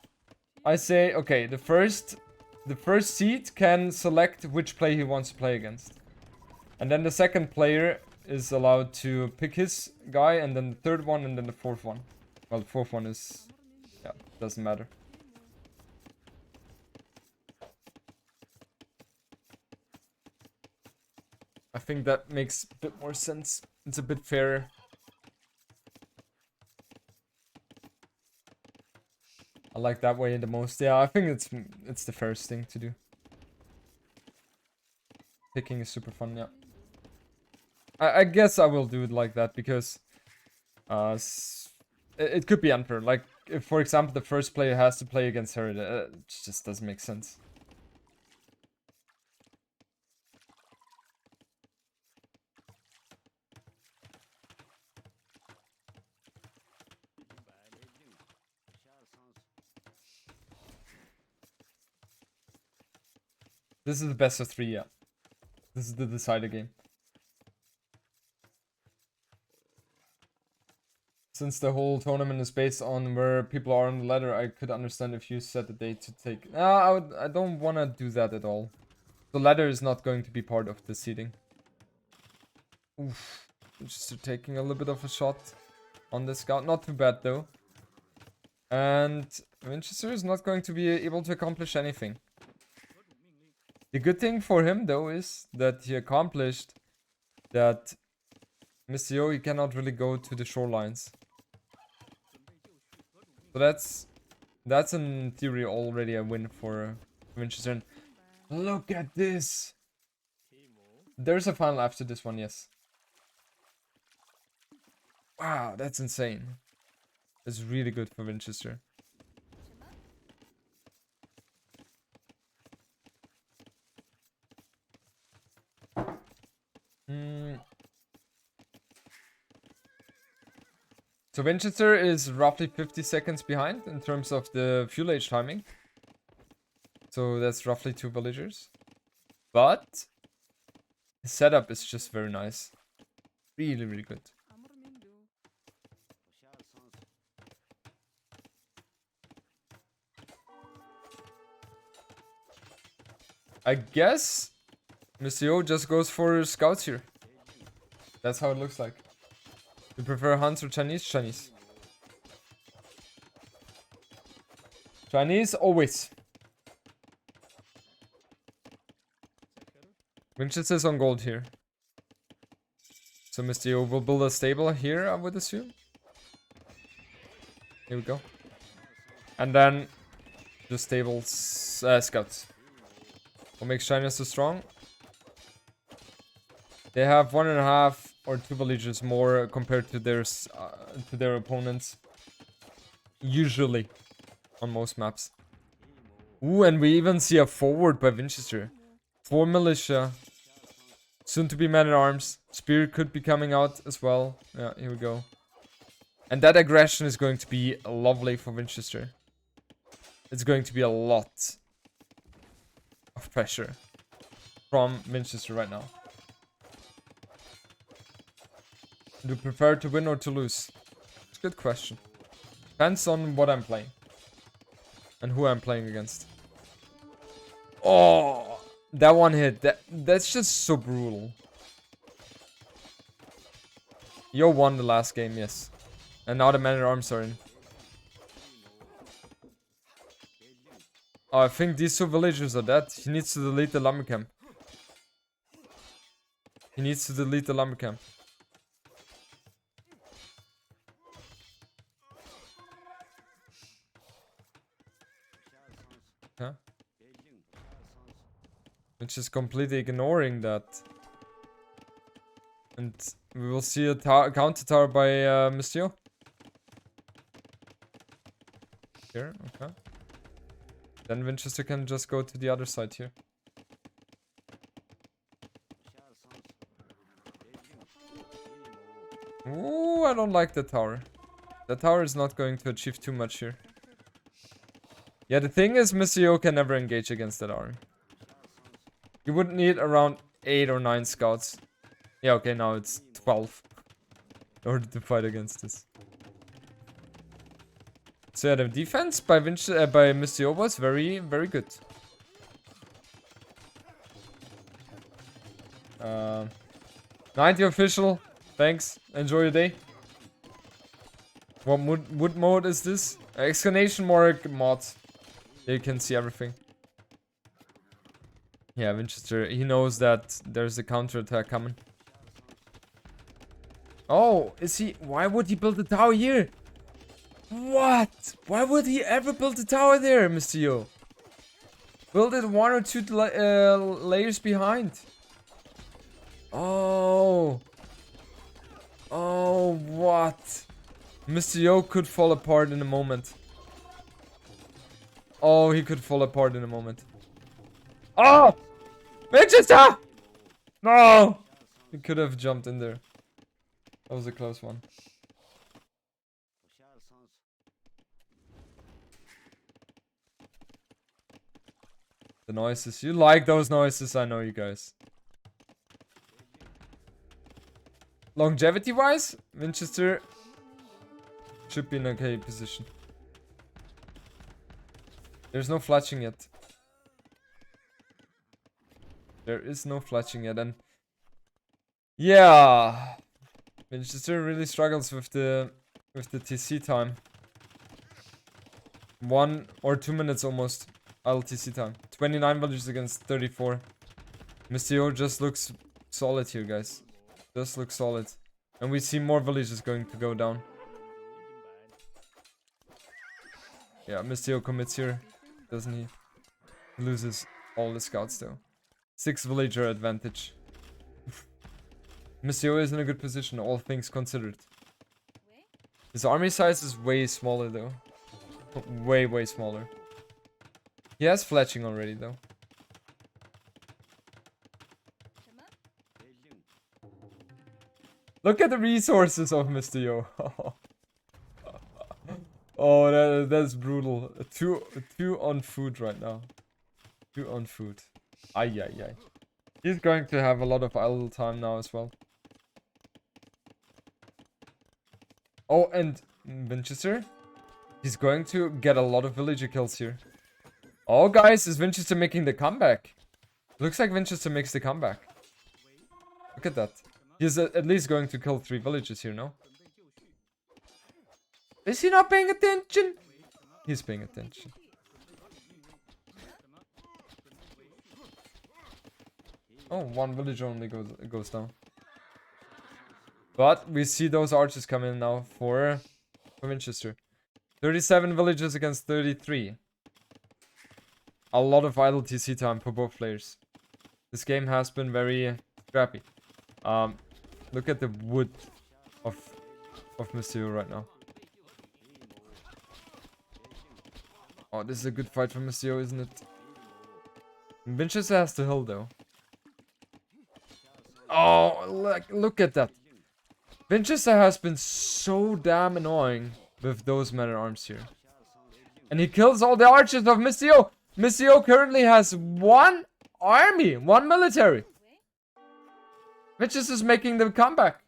I say, okay, the first seed can select which player he wants to play against. And then the second player is allowed to pick his guy, and then the third one, and then the fourth one. Well, the fourth one is... yeah, doesn't matter. I think that makes a bit more sense. It's a bit fairer. I like that way the most. Yeah, I think it's the fairest thing to do. Picking is super fun, yeah. I guess I will do it like that because it could be unfair. Like, if, for example, the first player has to play against her, it just doesn't make sense. This is the best of 3, yeah. This is the decider game. Since the whole tournament is based on where people are on the ladder, I could understand if you set the date to take... I don't want to do that at all. The ladder is not going to be part of the seating. Oof. Just taking a little bit of a shot on the scout. Not too bad, though. And Vinchester is not going to be able to accomplish anything. The good thing for him, though, is that he accomplished that Mr. Yo, he cannot really go to the shorelines. So that's in theory already a win for Vinchester. Look at this! There's a final after this one, yes. Wow, that's insane. That's really good for Vinchester. So Vinchester is roughly 50 seconds behind in terms of the fuel age timing. So that's roughly 2 villagers. But his setup is just very nice. Really, really good. I guess Mr. Yo just goes for scouts here. That's how it looks like. You prefer Hans or Chinese? Chinese. Chinese, always. Winchester's on gold here. So Mr. Yo will build a stable here, I would assume. Here we go. And then the stables, scouts. What makes China so strong? They have 1.5 or 2 villagers more compared to their opponents. Usually, on most maps. Ooh, and we even see a forward by Vinchester. 4 militia. Soon to be man-at-arms. Spear could be coming out as well. Yeah, here we go. And that aggression is going to be lovely for Vinchester. It's going to be a lot of pressure from Vinchester right now. Do you prefer to win or to lose? It's a good question. Depends on what I'm playing. And who I'm playing against. Oh, that one hit. That's just so brutal. Yo won the last game, yes. And now the man-at-arms are in. Oh, I think these 2 villagers are dead. He needs to delete the lumber camp. He needs to delete the lumber camp. Huh? Which is completely ignoring that. And we will see a counter tower by Mr. Yo. Here, okay. Then Vinchester can just go to the other side here. Ooh, I don't like the tower. The tower is not going to achieve too much here. Yeah, the thing is, Mr. Yo can never engage against that army. You would need around 8 or 9 scouts. Yeah, okay, now it's 12. In order to fight against this. So yeah, the defense by Mr. Yo was very, very good. 90 official. Thanks. Enjoy your day. What wood mode is this? Exclamation mark mod. You can see everything. Yeah, Vinchester, he knows that there's a counterattack coming. Oh, is he... Why would he build a tower here? What? Why would he ever build a tower there, Mr. Yo? Build it 1 or 2 layers behind. Oh. Oh, what? Mr. Yo could fall apart in a moment. Oh, he could fall apart in a moment. Oh! Vinchester! No! He could have jumped in there. That was a close one. The noises. You like those noises, I know you guys. Longevity-wise, Vinchester should be in an okay position. There's no fletching yet. There is no fletching yet, and yeah, Vinchester really struggles with the TC time. 1 or 2 minutes almost LTC time. 29 villagers against 34. Mystio just looks solid here, guys. Just looks solid. And we see more villages going to go down. Yeah, Mystio commits here, doesn't he? He loses all the scouts though. 6 villager advantage. Mystio is in a good position, all things considered. His army size is way smaller though. Way, way smaller. He has fletching already though. Look at the resources of Mystio. Oh, that's brutal. Two on food right now. 2 on food. Ay, ay, ay. He's going to have a lot of idle time now as well. Oh, and Vinchester. He's going to get a lot of villager kills here. Oh, guys, is Vinchester making the comeback? Looks like Vinchester makes the comeback. Look at that. He's at least going to kill 3 villagers here, no? Is he not paying attention? He's paying attention. Oh, 1 villager only goes down. But we see those archers come in now for Vinchester. 37 villages against 33. A lot of idle TC time for both players. This game has been very scrappy. Look at the wood of Mystio right now. Oh, this is a good fight for Mystio, isn't it? Vinchester has to hill though. Oh, look at that. Vinchester has been so damn annoying with those men-at-arms here. And he kills all the archers of Mystio. Mystio currently has 1 army, 1 military. Vinchester is making the comeback.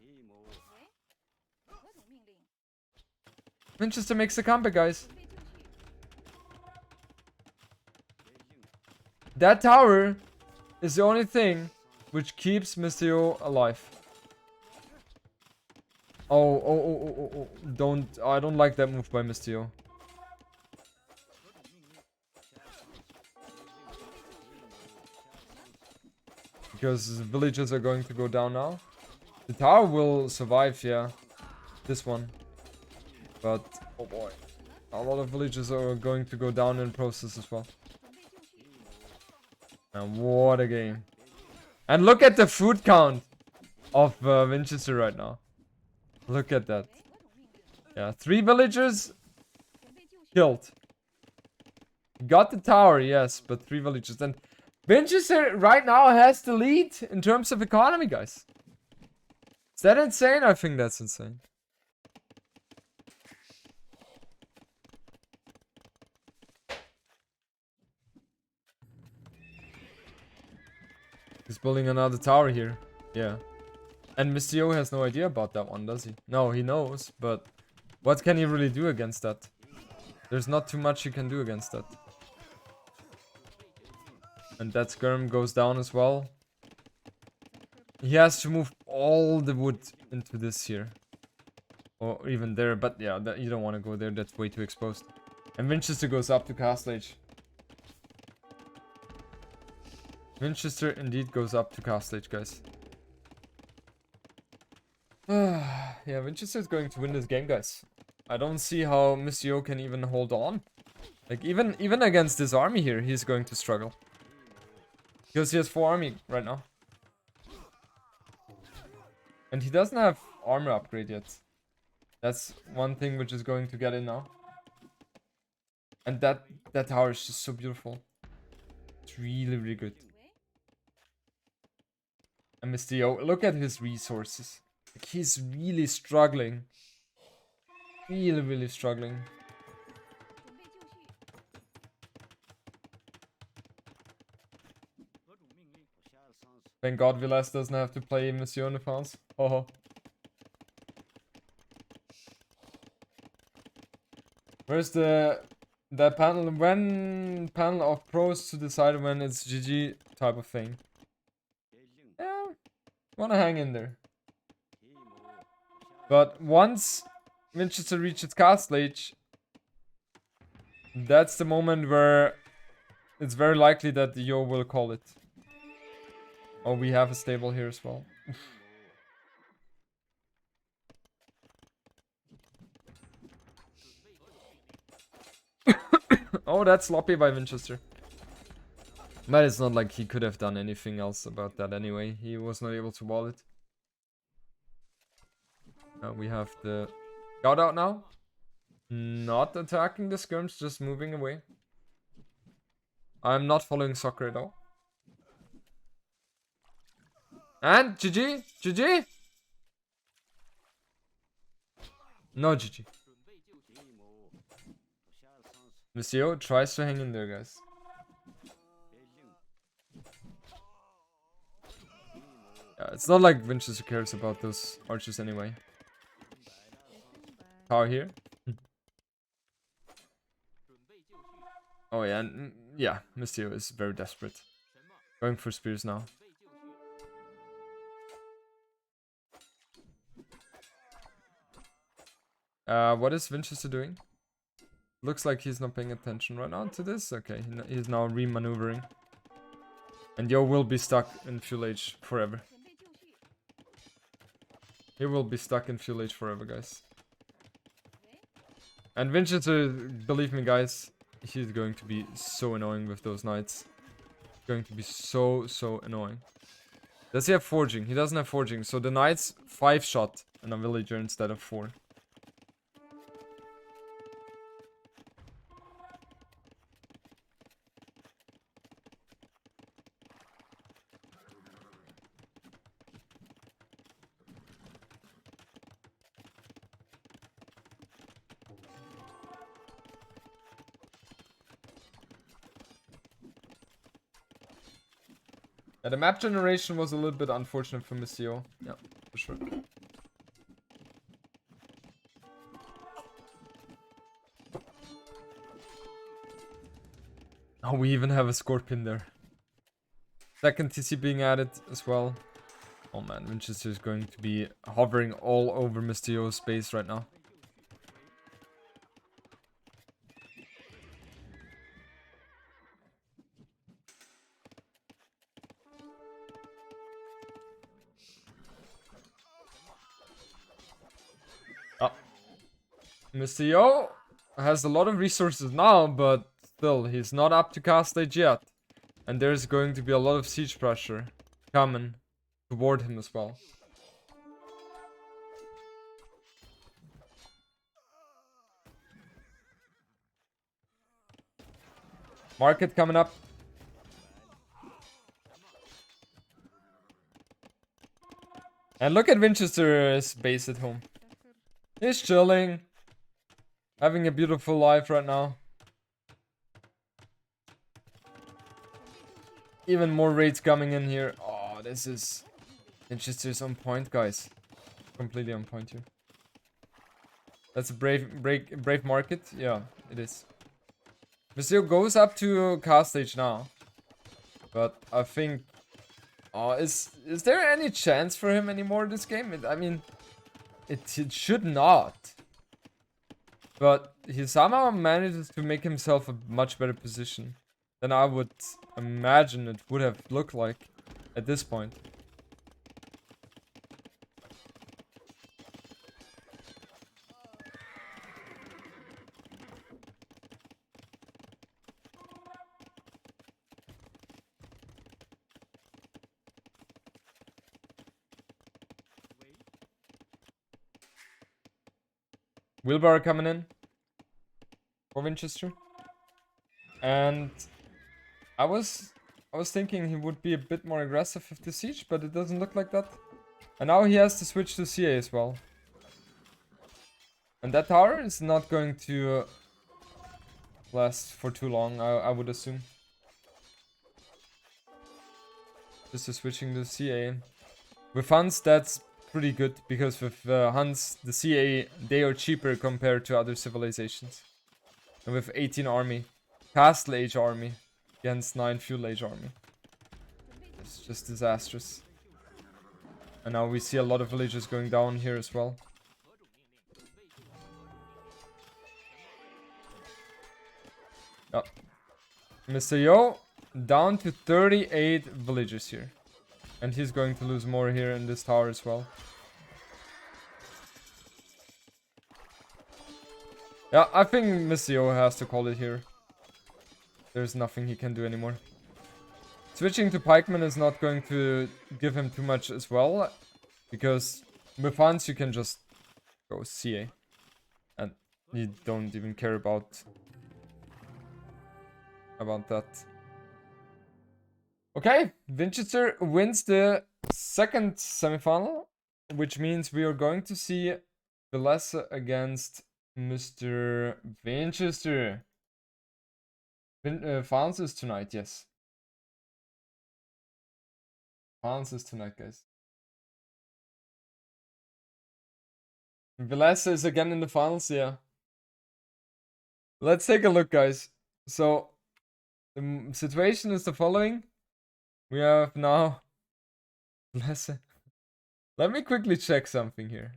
Vinchester makes the comeback, guys. That tower is the only thing which keeps Mystio alive. Oh. I don't like that move by Mystio. Because the villagers are going to go down now. The tower will survive, yeah. This one. But, oh boy. A lot of villagers are going to go down in process as well. And what a game. And look at the food count of Vinchester right now. Look at that. Yeah, 3 villagers killed. Got the tower, yes, but 3 villagers. And Vinchester right now has the lead in terms of economy, guys. Is that insane? I think that's insane. He's building another tower here. Yeah. And Mystio has no idea about that one, does he? No, he knows, but what can he really do against that? There's not too much he can do against that. And that skirm goes down as well. He has to move all the wood into this here. Or even there, but yeah, you don't want to go there, that's way too exposed. And Vinchester goes up to Castle Age. Vinchester indeed goes up to Castle Age, guys. Yeah, Vinchester is going to win this game, guys. I don't see how Mystio can even hold on. Like, even against this army here, he's going to struggle. Because he has 4 army right now. And he doesn't have armor upgrade yet. That's one thing which is going to get in now. And that tower is just so beautiful. It's really, really good. And Mystio, look at his resources. Like, he's really struggling. Really, really struggling. Thank God Villas doesn't have to play Monsieur in the finals. Oh. Where's that panel? When panel of pros to decide when it's GG type of thing. Yeah, wanna hang in there. But once Vinchester reaches castle age, that's the moment where it's very likely that the Yo will call it. Oh, we have a stable here as well. Oh, that's sloppy by Vinchester. But it's not like he could have done anything else about that anyway. He was not able to wall it. We have the scout out now. Not attacking the skirms, just moving away. I'm not following soccer at all. And GG? GG? No GG. Monsieur tries to hang in there, guys. Yeah, it's not like Vinchester cares about those archers anyway. Tower here. Oh yeah, and yeah, Monsieur is very desperate. Going for spears now. What is Vinchester doing? Looks like he's not paying attention right now to this. Okay, he's now re-maneuvering. And Yo will be stuck in fuel age forever. He will be stuck in fuel age forever, guys. And Vinchester, believe me guys, he's going to be so annoying with those knights. Going to be so annoying. Does he have forging? He doesn't have forging, so the knights 5-shot and a villager instead of 4. Yeah, the map generation was a little bit unfortunate for Monsieur. Yeah, for sure. Oh, we even have a scorpion there. Second TC being added as well. Oh man, Vinchester is going to be hovering all over Mystio's space right now. Mystio has a lot of resources now, but still, he's not up to cast stage yet. And there's going to be a lot of siege pressure coming toward him as well. Market coming up. And look at Vinchester's base at home. He's chilling. Having a beautiful life right now. Even more raids coming in here. Oh, this is... Vinchester's on point, guys. Completely on point here. That's a brave market. Yeah, it is. Monsieur goes up to cast stage now. But I think... Oh, is there any chance for him anymore this game? I mean, it should not. But he somehow manages to make himself a much better position than I would imagine it would have looked like at this point. Wheelbarrow coming in for Vinchester. And I was thinking he would be a bit more aggressive with the siege, but it doesn't look like that. And now he has to switch to CA as well. And that tower is not going to last for too long, I would assume. Just switching to CA. With Huns, that's pretty good, because with Huns, the CA, they are cheaper compared to other civilizations. And with 18 army, Castle Age army, against 9 Feudal Age army. It's just disastrous. And now we see a lot of villagers going down here as well. Oh. Mr. Yo, down to 38 villagers here. And he's going to lose more here in this tower as well. Yeah, I think Mr. Yo has to call it here. There's nothing he can do anymore. Switching to pikemen is not going to give him too much as well. Because with Hans you can just go CA. And you don't even care about that. Okay, Vinchester wins the second semifinal, which means we are going to see Vilessa against Mr. Vinchester. Finals is tonight, yes. Finals is tonight, guys. Vilessa is again in the finals, yeah. Let's take a look, guys. So, the situation is the following. We have now... Let me quickly check something here.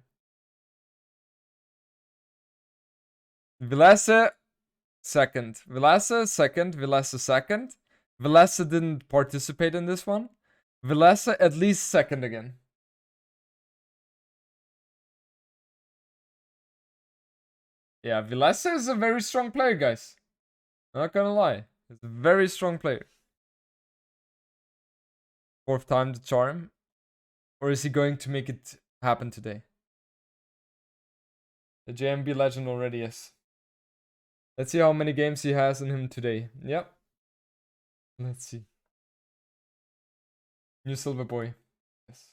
Vilessa second. Vilessa second. Vilessa second. Vilessa didn't participate in this one. Vilessa at least second again. Yeah, Vilessa is a very strong player, guys. I'm not gonna lie. He's a very strong player. Fourth time the charm. Or is he going to make it happen today? The JMB legend already is. Let's see how many games he has in him today. Yep. Let's see. New silver boy. Yes.